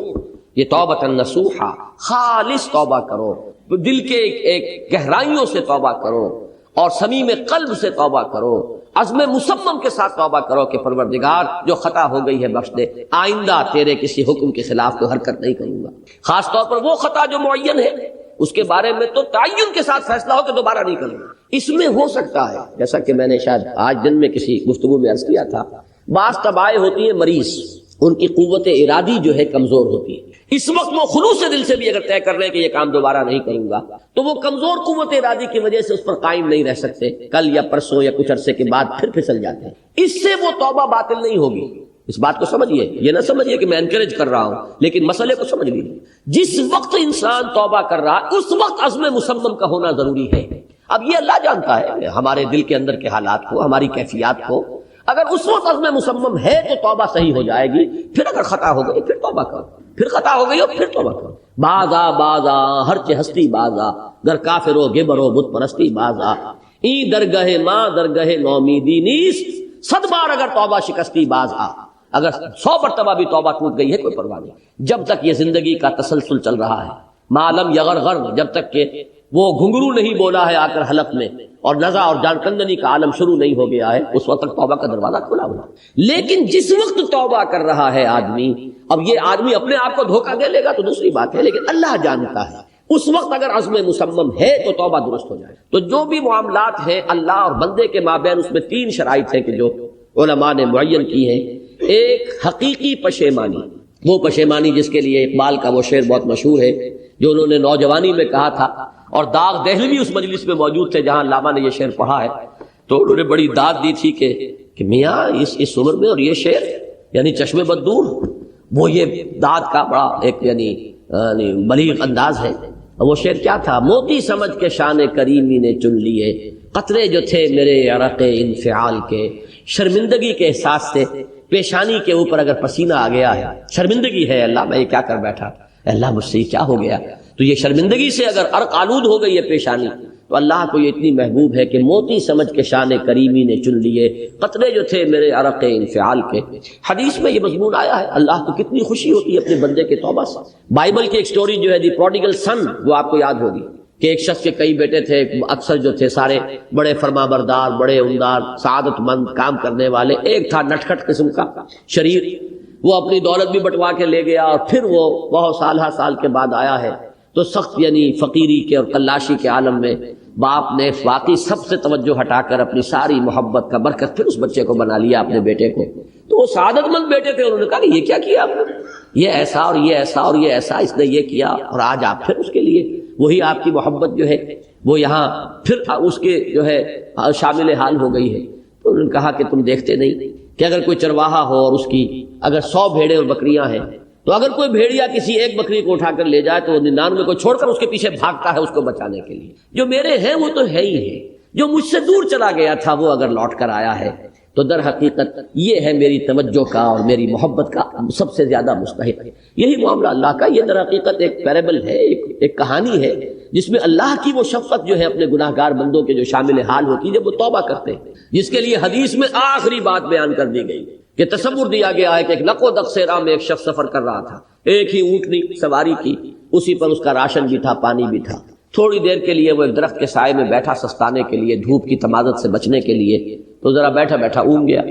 یہ توبۃ النصوحہ، خالص توبہ کرو، دل کے ایک گہرائیوں سے توبہ کرو اور صمیم قلب سے توبہ کرو، عزم مصمم کے ساتھ توبہ کرو کہ پروردگار جو خطا ہو گئی ہے بخش دے، آئندہ تیرے کسی حکم کے خلاف کوئی حرکت نہیں کروں گا. خاص طور پر وہ خطا جو معین ہے اس کے بارے میں تو تعین کے ساتھ فیصلہ ہو کہ دوبارہ نہیں کروں گا. اس میں ہو سکتا ہے جیسا کہ میں نے شاید آج دن میں کسی گفتگو میں عرض کیا تھا، بعض طبائع ہوتی ہیں مریض، ان کی قوت ارادی جو ہے کمزور ہوتی ہے. اس وقت وہ خلوص دل سے بھی اگر طے کر رہے ہیں کہ یہ کام دوبارہ نہیں کروں گا تو وہ کمزور قوت ارادی کی وجہ سے اس پر قائم نہیں رہ سکتے، کل یا پرسوں یا کچھ عرصے کے بعد پھر پھسل جاتے ہیں. اس سے وہ توبہ باطل نہیں ہوگی. اس بات کو سمجھیے، یہ نہ سمجھیے کہ میں انکریج کر رہا ہوں، لیکن مسئلے کو سمجھ لیجیے. جس وقت انسان توبہ کر رہا ہے اس وقت عزم مصمم کا ہونا ضروری ہے. اب یہ اللہ جانتا ہے ہمارے دل کے اندر کے حالات کو، ہماری کیفیات کو. اگر اس وقت عزم مصمم ہے تو توبہ صحیح ہو جائے گی. پھر اگر خطا ہو گئی پھر توبہ کرو، پھر خطا ہو گئی ہو پھر توبہ کرو. بازا ہر چہ ہستی بازا، گر کافر و گبر و بت پرستی بازا، این درگاہ ماں درگاہ نومیدی نیس، 100 بار اگر توبہ شکستی باز آ. اگر 100 مرتبہ بھی توبہ ٹوٹ گئی ہے کوئی پرواہ نہیں، جب تک یہ زندگی کا تسلسل چل رہا ہے. معلوم یغرغر، جب تک کہ وہ گھنگرو نہیں بولا ہے آ کر حلق میں اور نزع اور جان کندنی کا عالم شروع نہیں ہو گیا ہے، اس وقت تک توبہ کا دروازہ کھلا ہوا. لیکن جس وقت توبہ کر رہا ہے آدمی، اب یہ آدمی اپنے آپ کو دھوکہ دے لے گا تو دوسری بات ہے، لیکن اللہ جانتا ہے اس وقت اگر عزم مصمم ہے تو توبہ درست ہو جائے. تو جو بھی معاملات ہیں اللہ اور بندے کے مابین، اس میں 3 شرائط ہیں کہ جو علماء نے معین کی ہیں. ایک حقیقی پشیمانی، وہ پشیمانی جس کے لیے اقبال کا وہ شعر بہت مشہور ہے جو انہوں نے نوجوانی میں کہا تھا، اور داغ دہلوی اس مجلس میں موجود تھے جہاں علامہ نے یہ شعر پڑھا ہے، تو انہوں نے بڑی داد دی تھی کہ میاں اس عمر میں اور یہ شعر یعنی چشم بد دور، وہ یہ داد کا بڑا ایک یعنی بلیغ انداز ہے۔ اور وہ شعر کیا تھا؟ موتی سمجھ کے شان کریمی نے چن لیے قطرے جو تھے میرے عرق انفعال کے، شرمندگی کے احساس سے پیشانی کے اوپر اگر پسینہ آ گیا ہے، شرمندگی ہے اللہ میں یہ کیا کر بیٹھا، اللہ مجھ سے کیا ہو گیا، تو یہ شرمندگی سے اگر عرق آلود ہو گئی ہے پیشانی، تو اللہ کو یہ اتنی محبوب ہے کہ موتی سمجھ کے شان کریمی نے چن لیے قطرے جو تھے میرے عرق انفعال کے۔ حدیث میں یہ مضمون آیا ہے، اللہ کو کتنی خوشی ہوتی ہے اپنے بندے کے توبہ سے۔ بائبل کی ایک سٹوری جو ہے دی پروڈیگل سن، وہ آپ کو یاد ہوگی کہ ایک شخص کے کئی بیٹے تھے، اکثر جو تھے سارے بڑے فرما بردار، بڑے عمدار، سعادت مند کام کرنے والے، ایک تھا نٹکھٹ قسم کا شریر، وہ اپنی دولت بھی بٹوا کے لے گیا، اور پھر وہ بہت سال کے بعد آیا ہے تو سخت یعنی فقیری کے اور کلاشی کے عالم میں باپ نے واقعی سب سے توجہ ہٹا کر اپنی ساری محبت کا برکت پھر اس بچے کو بنا لیا اپنے بیٹے کو۔ تو وہ سعادت مند بیٹے تھے، انہوں نے کہا کہ یہ کیا کیا آپ نے، یہ ایسا اور یہ ایسا اور یہ ایسا اس نے یہ کیا، اور آج آپ پھر اس کے لیے وہی آپ کی محبت جو ہے وہ یہاں پھر اس کے جو ہے شامل حال ہو گئی ہے۔ تو انہوں نے کہا کہ تم دیکھتے نہیں کہ اگر کوئی چرواہا ہو اور اس کی اگر 100 بھیڑیں اور بکریاں ہیں، تو اگر کوئی بھیڑیا کسی ایک بکری کو اٹھا کر لے جائے تو وہ 99 کو چھوڑ کر اس کے پیچھے بھاگتا ہے اس کو بچانے کے لیے۔ جو میرے ہیں وہ تو ہے ہی ہے، جو مجھ سے دور چلا گیا تھا وہ اگر لوٹ کر آیا ہے تو در حقیقت یہ ہے میری توجہ کا اور میری محبت کا سب سے زیادہ مستحق ہے۔ یہی معاملہ اللہ کا، یہ در حقیقت ایک پیرابل ہے، ایک کہانی ہے جس میں اللہ کی وہ شفقت جو ہے اپنے گناہ گار بندوں کے جو شامل حال ہوتی ہے جب وہ توبہ کرتے ہیں، جس کے لیے حدیث میں آخری بات بیان کر دی گئی کہ تصور دیا گیا ہے کہ ایک لق و دق سے راہ میں ایک شخص سفر کر رہا تھا، ایک ہی اونٹنی سواری کی، اسی پر اس کا راشن بھی تھا، پانی بھی تھا۔ تھوڑی دیر کے لیے وہ ایک درخت کے سائے میں بیٹھا سستانے کے لیے، دھوپ کی تمازت سے بچنے کے لیے، تو ذرا بیٹھا بیٹھا اونگ گیا۔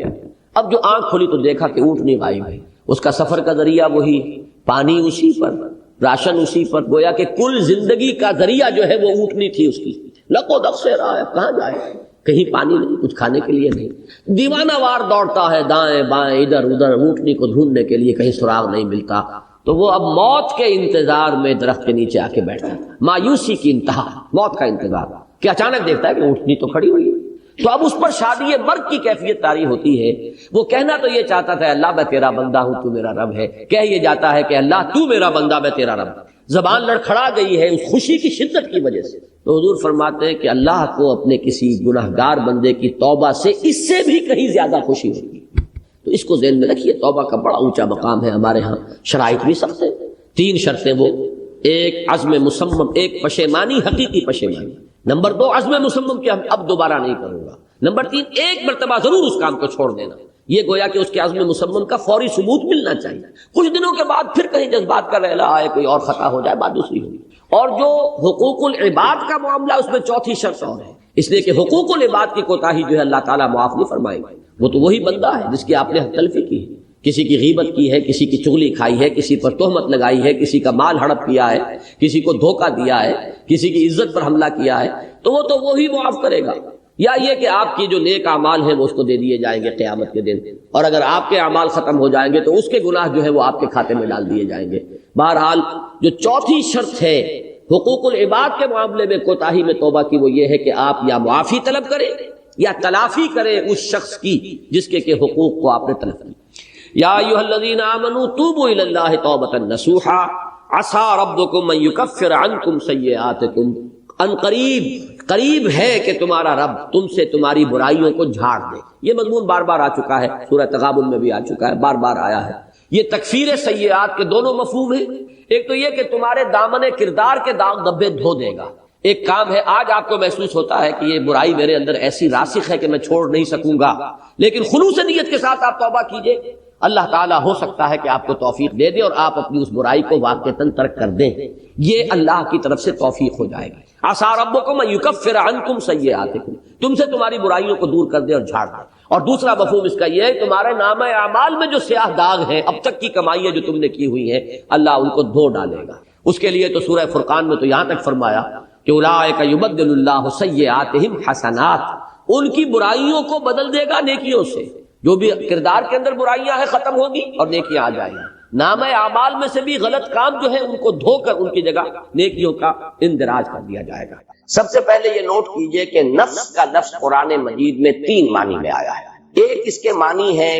اب جو آنکھ کھلی تو دیکھا کہ اونٹنی غائب ہے، اس کا سفر کا ذریعہ وہی، پانی اسی پر، راشن اسی پر، گویا کہ کل زندگی کا ذریعہ جو ہے وہ اونٹنی تھی اس کی۔ لق و دق سے راہ ہے، کہاں جائے، کہیں پانی نہیں، کچھ کھانے کے لیے نہیں، دیوانہ وار دوڑتا ہے دائیں بائیں ادھر ادھر اونٹنی کو ڈھونڈنے کے لیے، کہیں سراغ نہیں ملتا۔ تو وہ اب موت کے انتظار میں درخت کے نیچے آ کے بیٹھا تھا، مایوسی کی انتہا، موت کا انتظار، کہ اچانک دیکھتا ہے کہ اونٹنی تو کھڑی ہوئی ہے۔ تو اب اس پر شادی مرگ کی کیفیت طاری ہوتی ہے۔ وہ کہنا تو یہ چاہتا تھا اللہ میں تیرا بندہ ہوں تو میرا رب ہے، کہہ یہ جاتا ہے کہ اللہ تو میرا بندہ میں تیرا رب۔ زبان لڑکھڑا گئی ہے اس خوشی کی شدت کی وجہ سے۔ تو حضور فرماتے ہیں کہ اللہ کو اپنے کسی گناہگار بندے کی توبہ سے اس سے بھی کہیں زیادہ خوشی ہوگی۔ تو اس کو ذہن میں رکھیے، توبہ کا بڑا اونچا مقام ہے ہمارے ہاں، شرائط بھی سخت ہیں۔ 3 شرطیں وہ، ایک عزم مصمم، ایک پشیمانی، حقیقی پشیمانی، نمبر 2 عزم مصمم کہ اب دوبارہ نہیں کروں گا، نمبر 3 ایک مرتبہ ضرور اس کام کو چھوڑ دینا۔ یہ گویا کہ اس کے عزم مصمم کا فوری ثبوت ملنا چاہیے۔ کچھ دنوں کے بعد پھر کہیں جذبات کا رحلہ آئے، کوئی اور خطا ہو جائے، بات دوسری ہوگی۔ اور جو حقوق العباد کا معاملہ، اس میں 4تھی شرط اور ہے، اس لیے کہ حقوق العباد کی کوتاہی جو ہے اللہ تعالیٰ معاف نہیں فرمائے گا۔ وہ تو وہی بندہ ہے جس کی آپ نے حق تلفی کی ہے، کسی کی غیبت کی ہے، کسی کی چغلی کھائی ہے، کسی پر تہمت لگائی ہے، کسی کا مال ہڑپ کیا ہے، کسی کو دھوکہ دیا ہے، کسی کی عزت پر حملہ کیا ہے، تو وہ تو وہی معاف کرے گا۔ یا یہ کہ آپ کی جو نیک اعمال ہیں وہ اس کو دے دیے جائیں گے قیامت کے دن، اور اگر آپ کے اعمال ختم ہو جائیں گے تو اس کے گناہ جو ہے وہ آپ کے کھاتے میں ڈال دیے جائیں گے۔ بہرحال جو 4تھی شرط ہے حقوق العباد کے معاملے میں کوتاہی میں توبہ کی، وہ یہ ہے کہ آپ یا معافی طلب کریں یا تلافی کریں اس شخص کی جس کے حقوق کو آپ نے طلب کیا۔ یا ایھا الذین آمنوا توبوا الی اللہ توبۃ نصوحا عسى ربکم ان یکفر عنکم سیئاتکم، ان قریب ہے کہ تمہارا رب تم سے تمہاری برائیوں کو جھاڑ دے۔ یہ مضمون بار بار آ چکا ہے، سورہ تغابن میں بھی آ چکا ہے، بار بار آیا ہے۔ یہ تکفیر سیئات کے دونوں مفہوم ہیں، ایک تو یہ کہ تمہارے دامن کردار کے داغ دبے دھو دے گا۔ ایک کام ہے، آج آپ کو محسوس ہوتا ہے کہ یہ برائی میرے اندر ایسی راسخ ہے کہ میں چھوڑ نہیں سکوں گا، لیکن خلوص نیت کے ساتھ آپ توبہ کیجئے، اللہ تعالیٰ ہو سکتا ہے کہ آپ کو توفیق دے دے اور آپ اپنی اس برائی کو واقعتاً ترک کر دیں۔ یہ اللہ کی طرف سے توفیق ہو جائے گا۔ عسیٰ ربکم ان یکفر عنکم سیئاتکم، تم سے تمہاری برائیوں کو دور کر دے اور جھاڑ دے۔ اور دوسرا مفہوم اس کا یہ ہے تمہارے نامہ اعمال میں جو سیاہ داغ ہیں، اب تک کی کمائیاں جو تم نے کی ہوئی ہیں، اللہ ان کو دھو ڈالے گا۔ اس کے لیے تو سورہ فرقان میں تو یہاں تک فرمایا کہ اولئک یبدل اللہ سیئاتہم حسنات، ان کی برائیوں کو بدل دے گا نیکیوں سے۔ جو بھی کردار کے اندر برائیاں ہیں ختم ہوگی اور نیکیاں آ جائیں گی. نام اعمال میں سے بھی غلط کام جو ہے ان کو دھو کر ان کی جگہ نیکیوں کا اندراج کر دیا جائے گا. سب سے پہلے یہ نوٹ کیجئے کہ نفس کا لفظ قرآن مجید میں 3 معنی میں آیا ہے. ایک اس کے معنی ہے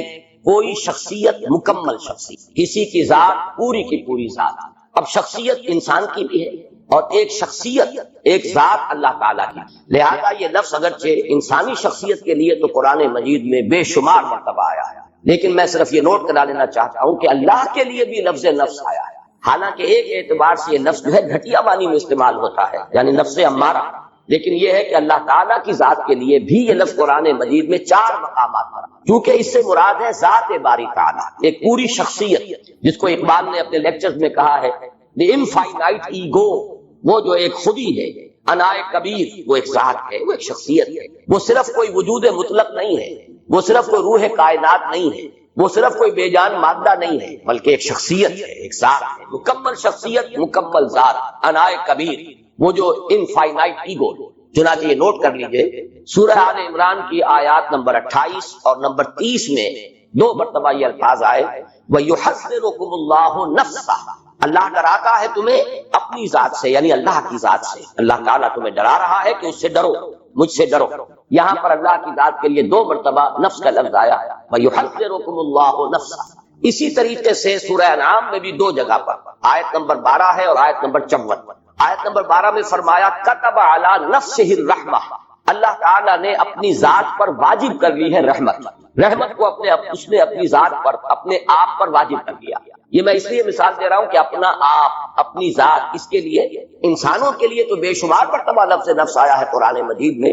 کوئی شخصیت، مکمل شخصیت، کسی کی ذات پوری کی پوری ذات. اب شخصیت انسان کی بھی ہے اور ایک شخصیت، ایک ذات اللہ تعالیٰ کی. لہذا یہ لفظ اگرچہ انسانی شخصیت کے لیے تو قرآن مجید میں بے شمار مرتبہ آیا ہے، لیکن میں صرف یہ نوٹ کرا لینا چاہتا ہوں کہ اللہ کے لیے بھی لفظ نفس آیا ہے. حالانکہ ایک اعتبار سے یہ لفظ جو ہے گھٹیا معنی میں استعمال ہوتا ہے، یعنی نفس امارہ، لیکن یہ ہے کہ اللہ تعالیٰ کی ذات کے لیے بھی یہ لفظ قرآن مجید میں 4 مقامات پر، کیونکہ اس سے مراد ہے ذات باری تعالیٰ، ایک پوری شخصیت، جس کو اقبال نے اپنے لیکچرز میں کہا ہے دی انفائنائٹ ایگو، وہ جو ایک خودی ہے. انائے کبیر وہ ایک ذات ہے، وہ ایک شخصیت ہے. وہ صرف کوئی وجود مطلق نہیں ہے، وہ صرف کوئی روح کائنات نہیں ہے، وہ صرف کوئی بے جان مادہ نہیں ہے، بلکہ ایک شخصیت ہے، ایک ذات ہے، مکمل شخصیت، مکمل ذات. انائے کبیر وہ جو انفائنائٹ ایگو. چنانچہ یہ نوٹ کر لیجئے سورہ آل عمران کی آیات نمبر 28 اور نمبر 30 میں 2 مرتبہ یہ الفاظ آئے وَيُحَذِّرُكُمُ اللَّهُ نَفْسَهُ. اللہ ڈراتا ہے تمہیں اپنی ذات سے، یعنی اللہ کی ذات سے. اللہ تعالیٰ تمہیں ڈرا رہا ہے کہ اس سے ڈرو، مجھ سے ڈرو. یہاں پر اللہ کی ذات کے لیے 2 مرتبہ نفس کا لفظ آیا وَيُحَذِّرُكُمُ اللَّهُ نَفْسَهُ. اسی طریقے سے سورہ انعام میں بھی 2 جگہ پر، آیت نمبر 12 ہے اور آیت نمبر 54. آیت نمبر 12 میں فرمایا کتب علی نفسہ الرحمہ، اللہ تعالیٰ نے اپنی ذات پر واجب کر لی ہے رحمت. رحمت کو اس نے اپنی ذات پر، اپنے آپ پر واجب کر لیا. یہ میں اس لیے مثال دے رہا ہوں کہ اپنا آپ، اپنی ذات، اس کے لیے انسانوں کے لیے تو بے شمار مرتبہ لفظ نفس آیا ہے قرآن مجید میں،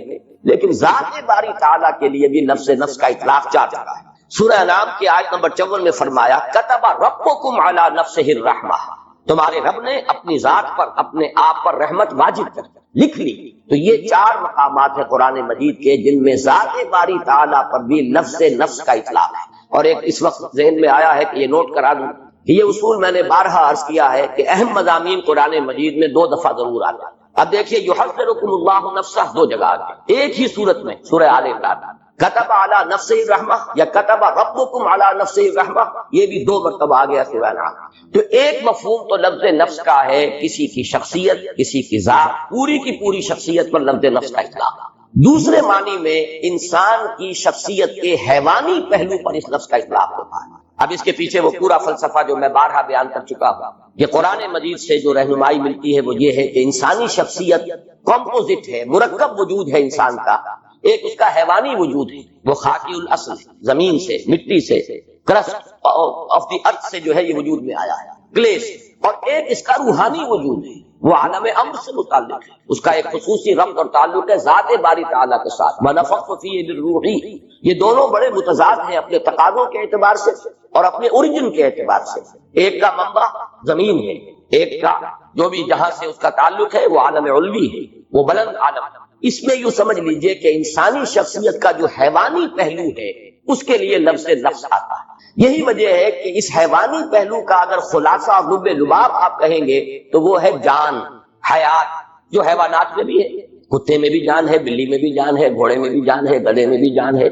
لیکن ذات باری تعالیٰ کے لیے بھی لفظ نفس کا اطلاق جا چکا ہے. سورہ انعام کی آیت نمبر 54 میں فرمایا کتب ربکم علی نفسہ الرحمہ، تمہارے رب نے اپنی ذات پر، اپنے آپ پر رحمت واجب کر لکھ لی. تو یہ 4 مقامات ہیں قرآن مجید کے جن میں ذات باری تعالیٰ پر بھی لفظ نفس کا اطلاق ہے. اور ایک اس وقت ذہن میں آیا ہے کہ یہ نوٹ کرا دوں کہ یہ اصول میں نے بارہا عرض کیا ہے کہ اہم مضامین قرآن مجید میں 2 دفعہ ضرور آتے ہیں. اب دیکھیے یحذرکم اللہ نفسہ 2 جگہ آتے ہیں ایک ہی صورت میں سورہ آل عمران. کتب علی نفسہ الرحمہ یا کتب ربکم علی نفسہ الرحمہ، یہ بھی 2 مرتبہ آ گیا سورہ انعام. تو ایک مفہوم تو لفظ نفس کا ہے کسی کی شخصیت، کسی کی ذات، پوری کی پوری شخصیت پر لفظ نفس کا اطلاق. دوسرے معنی میں انسان کی شخصیت کے حیوانی پہلو پر اس لفظ کا اطلاق ہوتا ہے. اب اس کے پیچھے وہ پورا فلسفہ جو میں بارہا بیان کر چکا ہوں، یہ قرآن مجید سے جو رہنمائی ملتی ہے وہ یہ ہے کہ انسانی شخصیت کمپوزٹ ہے، مرکب وجود ہے انسان کا. ایک اس کا حیوانی وجود ہے، وہ خاکی الاصل ہے، زمین سے، مٹی سے، کرسٹ آف دی ارتھ سے جو ہے یہ وجود میں آیا ہے، کلے سے. اور ایک اس کا روحانی وجود ہے، وہ عالم امر سے متعلق ہے، اس کا ایک خصوصی ربط اور تعلق ہے ذات باری تعالیٰ کے ساتھ. وَنَفَخْتُ فِيهِ مِن رُوحِي، یہ دونوں بڑے متضاد ہیں اپنے تقاضوں کے اعتبار سے اور اپنے اوریجن کے اعتبار سے. ایک کا منبع زمین ہے، ایک کا جو بھی جہاں سے اس کا تعلق ہے وہ عالم علوی ہے، وہ بلند عالم. اس میں یوں سمجھ لیجئے کہ انسانی شخصیت کا جو حیوانی پہلو ہے اس کے لیے لفظ نفس آتا ہے. یہی وجہ ہے کہ اس حیوانی پہلو کا اگر خلاصہ اور لب لباب آپ کہیں گے تو وہ ہے جان، حیات، جو حیوانات میں بھی ہے. کتے میں بھی جان ہے، بلی میں بھی جان ہے، گھوڑے میں بھی جان ہے، گدھے میں بھی جان ہے،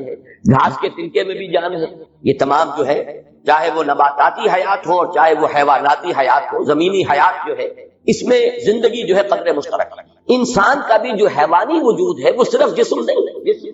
گھاس کے تنکے میں بھی جان ہے. یہ تمام جو ہے چاہے وہ نباتاتی حیات ہو اور چاہے وہ حیواناتی حیات ہو، زمینی حیات جو ہے اس میں زندگی جو ہے قدر مشترک ہے. انسان کا بھی جو حیوانی وجود ہے وہ صرف جسم نہیں ہے،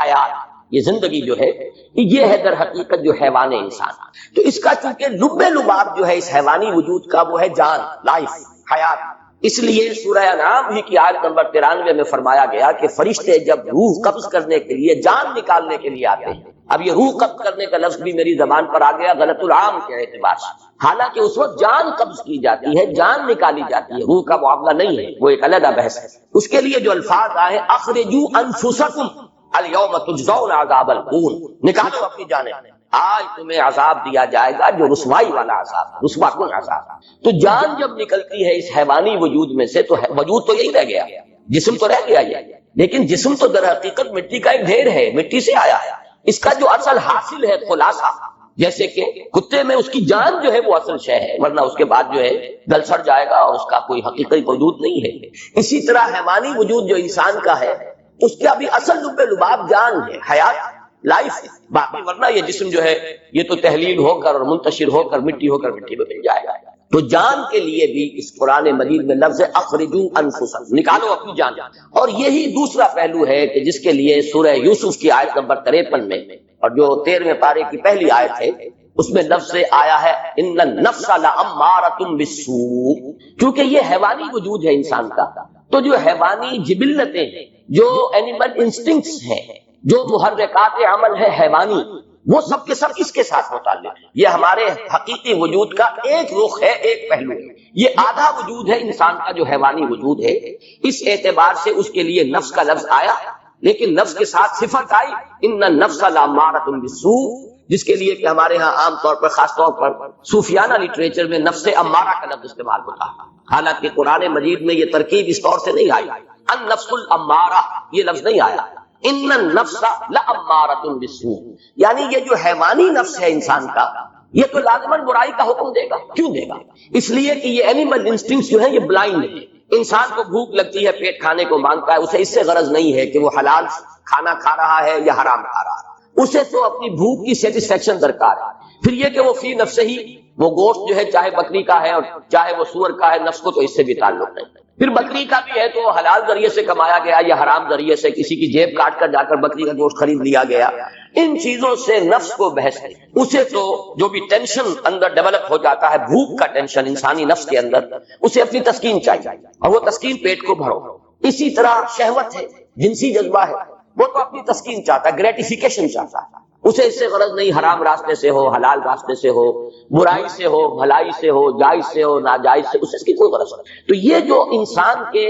حیات، یہ زندگی جو ہے یہ ہے در حقیقت جو حیوان انسان. تو اس کا چونکہ لب لباب جو ہے اس حیوانی وجود کا وہ ہے جان، لائف، حیات. اس لیے سورہ انعام ہی کی آیت نمبر 93 میں فرمایا گیا کہ فرشتے جب روح قبض کرنے کے لیے، جان نکالنے کے لیے آتے ہیں. اب یہ روح قبض کرنے کا لفظ بھی میری زبان پر آ گیا غلط العام کے اعتبار سے، حالانکہ اس وقت جان قبض کی جاتی ہے، جان نکالی جاتی ہے، روح کا معاملہ نہیں ہے، وہ ایک علیحدہ بحث ہے. اس کے لیے جو الفاظ آئے اخرجوا انفسکم الیوم تجزون عذاب الہون، نکالو اپنی جانیں، آج تمہیں عذاب دیا جائے گا جو رسوائی والا عذاب، رسوا کن عذاب. تو جان جب نکلتی ہے اس حیوانی وجود میں سے تو وجود تو یہی رہ گیا، جسم تو رہ گیا یہ، لیکن جسم تو در حقیقت مٹی کا ایک ڈھیر ہے، مٹی سے آیا ہے. اس کا جو اصل حاصل ہے خلاصہ، جیسے کہ کتے میں اس کی جان جو ہے وہ اصل شے ہے، ورنہ اس کے بعد جو ہے گل سڑ جائے گا اور اس کا کوئی حقیقی وجود نہیں ہے. اسی طرح حیوانی وجود جو انسان کا ہے اس کا بھی اصل لب لباب جان ہے، حیات، لائف. باقی ورنہ یہ جسم جو ہے یہ تو تحلیل ہو کر اور منتشر ہو کر مٹی ہو کر مٹی میں مل جائے گا. تو جان کے لیے بھی اس قرآن مجید میں لفظ اخرجوا انفسکم، نکالو اپنی جان. اور یہی دوسرا پہلو ہے کہ جس کے لیے سورہ یوسف کی آیت نمبر 53 میں اور جو 13ویں پارے کی پہلی آیت ہے اس میں لفظ آیا ہے ان النفس لامارۃ بالسوء، کیونکہ یہ حیوانی وجود ہے انسان کا. تو جو حیوانی جبلتیں ہیں، جو اینیمل انسٹنکٹس ہیں، جو محرکات عمل ہے حیوانی، وہ سب کے سب اس کے ساتھ متعلق ہے. یہ ہمارے حقیقی وجود کا ایک رخ ہے، ایک پہلو ہے. یہ آدھا وجود ہے انسان کا جو حیوانی وجود ہے. اس اعتبار سے اس کے لیے نفس کا لفظ آیا، لیکن نفس کے ساتھ صفت آئی ان النفس لامارۃ بالسوء، جس کے لیے کہ ہمارے ہاں عام طور پر خاص طور پر صوفیانہ لٹریچر میں نفس امارہ کا لفظ استعمال ہوتا ہے، حالانکہ قرآن مجید میں یہ ترکیب اس طور سے نہیں آئی. النفس الامارہ یہ لفظ نہیں آیا. ان النفس لامارۃ بالسوء، یعنی یہ جو حیوانی نفس ہے انسان کا، یہ تو لازماً برائی کا حکم دے گا. کیوں دے گا؟ اس لیے کہ یہ اینیمل انسٹنکٹس جو ہیں یہ بلائنڈ ہیں. انسان کو بھوک لگتی ہے، پیٹ کھانے کو مانگتا ہے، اسے اس سے غرض نہیں ہے کہ وہ حلال کھانا کھا رہا ہے یا حرام کھا رہا ہے، اسے تو اپنی بھوک کی سیٹسفیکشن درکار ہے. پھر یہ کہ وہ فی نفس ہی وہ گوشت جو ہے چاہے بکری کا ہے اور چاہے وہ سور کا ہے، نفس کو تو اس سے بھی تعلق نہیں. پھر بکری کا بھی ہے تو حلال ذریعے سے کمایا گیا یا حرام ذریعے سے کسی کی جیب کاٹ کر جا کر بکری کا گوشت خرید لیا گیا، ان چیزوں سے نفس کو بحث نہیں. اسے تو جو بھی ٹینشن اندر ڈیولپ ہو جاتا ہے، بھوک کا ٹینشن انسانی نفس کے اندر، اسے اپنی تسکین چاہیے اور وہ تسکین پیٹ کو بھرو. اسی طرح شہوت ہے، جنسی جذبہ ہے، وہ تو اپنی تسکین چاہتا ہے، گریٹیفیکیشن چاہتا ہے. اسے اس سے غرض نہیں حرام راستے سے ہو، حلال راستے سے ہو، برائی سے ہو، بھلائی سے ہو، جائز سے ہو، ناجائز سے، اسے اس کی کوئی غرض نہیں. تو یہ جو انسان کے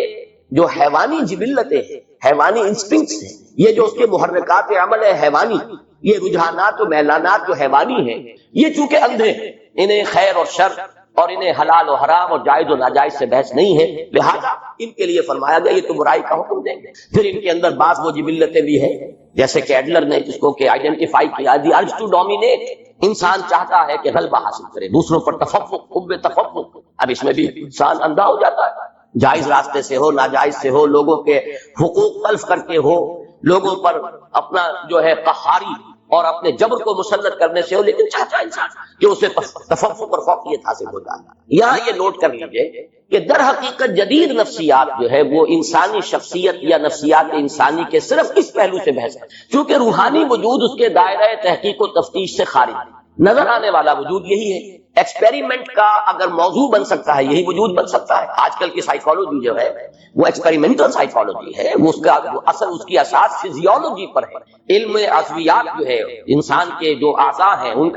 جو حیوانی جبلتیں ہیں، حیوانی انسٹنکٹس ہیں، یہ جو اس کے محرکات عمل ہے حیوانی، یہ رجحانات و میلانات جو حیوانی ہیں، یہ چونکہ اندھے ہیں، انہیں خیر اور شر اور انہیں حلال و حرام اور جائز و ناجائز سے بحث نہیں ہے، لہذا ان کے لیے فرمایا گیا یہ تو برائی کا حکم دیں گے. پھر ان کے اندر بعض وہ جبلتیں بھی ہیں جیسے کہ ایڈلر نے جس کو کہ آئیڈینٹیفائی کیا، دی ارج ٹو ڈومینیٹ، انسان چاہتا ہے کہ غلبہ حاصل کرے، دوسروں پر تفوق، حب تفوق. اب اس میں بھی انسان اندھا ہو جاتا ہے، جائز راستے سے ہو، ناجائز سے ہو، لوگوں کے حقوق تلف کر کے ہو، لوگوں پر اپنا جو ہے قہاری اور اپنے جبر کو مسلط کرنے سے ہو، لیکن چاہتا ہے انسان کہ اسے تفوق اور فوقیت حاصل ہو جائے. یہاں یہ نوٹ کر لیجئے کہ در حقیقت جدید نفسیات جو ہے وہ انسانی شخصیت یا نفسیات انسانی کے صرف اس پہلو سے بحث ہے، کیونکہ روحانی وجود اس کے دائرہ تحقیق و تفتیش سے خارج ہے. نظر آنے والا وجود یہی ہے. ایکسپیریمنٹ کا اگر موضوع بن سکتا ہے یہی وجود بن سکتا ہے. آج کل کی سائیکالوجی جو ہے وہ ایکسپیریمنٹل سائیکالوجی ہے، وہ اس کا اصل اس کی اساس فزیولوجی پر ہے. علم عضویات جو ہے انسان کے جو اعضاء ہیں ان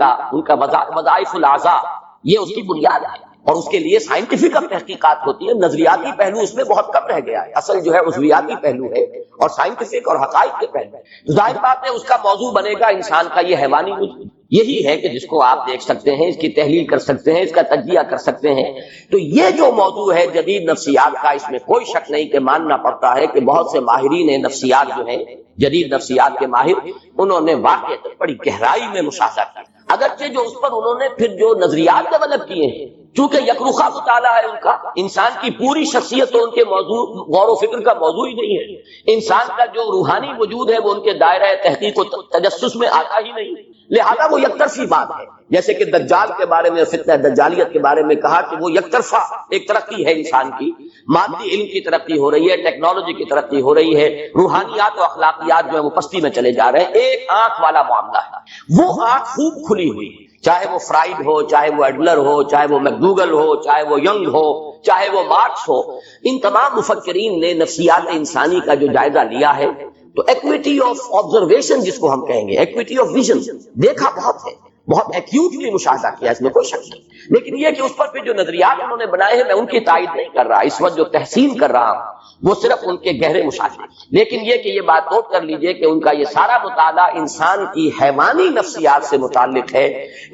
کا وظائف الاعضاء، یہ اس کی بنیاد ہے اور اس کے لیے سائنٹیفک اب تحقیقات ہوتی ہے. نظریاتی پہلو اس میں بہت کم رہ گیا ہے، اصل جو ہے عضویاتی پہلو ہے اور سائنٹیفک اور حقائق کے پہلو ہے. ظاہر بات ہے اس کا موضوع بنے گا انسان کا یہ حیوانی وجود، یہی ہے کہ جس کو آپ دیکھ سکتے ہیں، اس کی تحلیل کر سکتے ہیں، اس کا تجزیہ کر سکتے ہیں. تو یہ جو موضوع ہے جدید نفسیات کا، اس میں کوئی شک نہیں کہ ماننا پڑتا ہے کہ بہت سے ماہرین نفسیات جو ہیں، جدید نفسیات کے ماہر، انہوں نے واقعی بڑی گہرائی میں مشاہدہ کیا. اگرچہ جو اس پر انہوں نے پھر جو نظریات ڈیولپ کیے ہیں، چونکہ یکرخہ مطالعہ ہے ان کا، انسان کی پوری شخصیت تو ان کے موضوع غور و فکر کا موضوع ہی نہیں ہے. انسان کا جو روحانی وجود ہے وہ ان کے دائرہ تحقیق و تجسس میں آتا ہی نہیں، لہذا وہ یک طرفی بات ہے. جیسے کہ دجال کے بارے میں، فتنہ دجالیت کے بارے میں کہا کہ وہ یک طرفہ ایک ترقی ہے انسان کی، مادی علم کی ترقی ہو رہی ہے، ٹیکنالوجی کی ترقی ہو رہی ہے، روحانیات و اخلاقیات جو ہے وہ پستی میں چلے جا رہے ہیں. ایک آنکھ والا معاملہ ہے، وہ آنکھ خوب کھلی ہوئی ہے، چاہے وہ فرائڈ ہو، چاہے وہ ایڈلر ہو، چاہے وہ میکڈوگل ہو، چاہے وہ ینگ ہو، چاہے وہ مارکس ہو. ان تمام مفکرین نے نفسیات انسانی کا جو جائزہ لیا ہے تو ایکویٹی آف آبزرویشن جس کو ہم کہیں گے، ایکویٹی آف ویژن، دیکھا بہت ہے، بہت ایکیوٹلی مشاہدہ کیا، اس میں کوئی شک نہیں. لیکن یہ کہ اس پر پھر جو نظریات انہوں نے بنائے ہیں میں ان کی تائید نہیں کر رہا، اس وقت جو تحسین کر رہا ہوں وہ صرف ان کے گہرے مشاہدے. لیکن یہ کہ یہ بات نوٹ کر لیجئے کہ ان کا یہ سارا مطالعہ انسان کی حیوانی نفسیات سے متعلق ہے.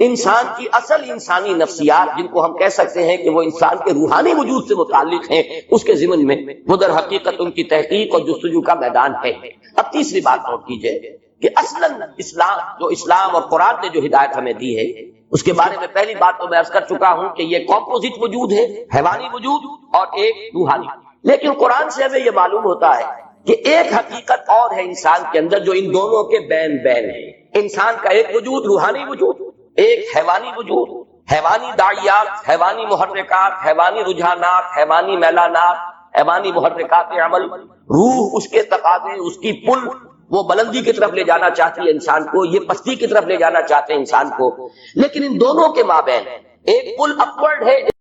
انسان کی اصل انسانی نفسیات جن کو ہم کہہ سکتے ہیں کہ وہ انسان کے روحانی وجود سے متعلق ہیں، اس کے ضمن میں وہ در حقیقت ان کی تحقیق اور جستجو کا میدان ہے. اب تیسری بات نوٹ کیجئے کہ اصلاً اسلام اور قرآن نے جو ہدایت ہمیں دی ہے اس کے بارے میں پہلی بات تو میں عرض کر چکا ہوں کہ یہ کمپوزٹ وجود ہے، حیوانی وجود اور ایک روحانی. لیکن قرآن سے ہمیں یہ معلوم ہوتا ہے کہ ایک حقیقت اور ہے انسان کے اندر جو ان دونوں کے بین ہے. انسان کا ایک وجود روحانی وجود، ایک حیوانی وجود، حیوانی داعیات، حیوانی محرکات، حیوانی رجحانات، حیوانی میلانات، حیوانی محرکات عمل، روح اس کے تقاضے، اس کی پل، وہ بلندی کی طرف لے جانا چاہتی ہے انسان کو، یہ پستی کی طرف لے جانا چاہتے ہیں انسان کو، لیکن ان دونوں کے مابین ایک پل اپورڈ ہے،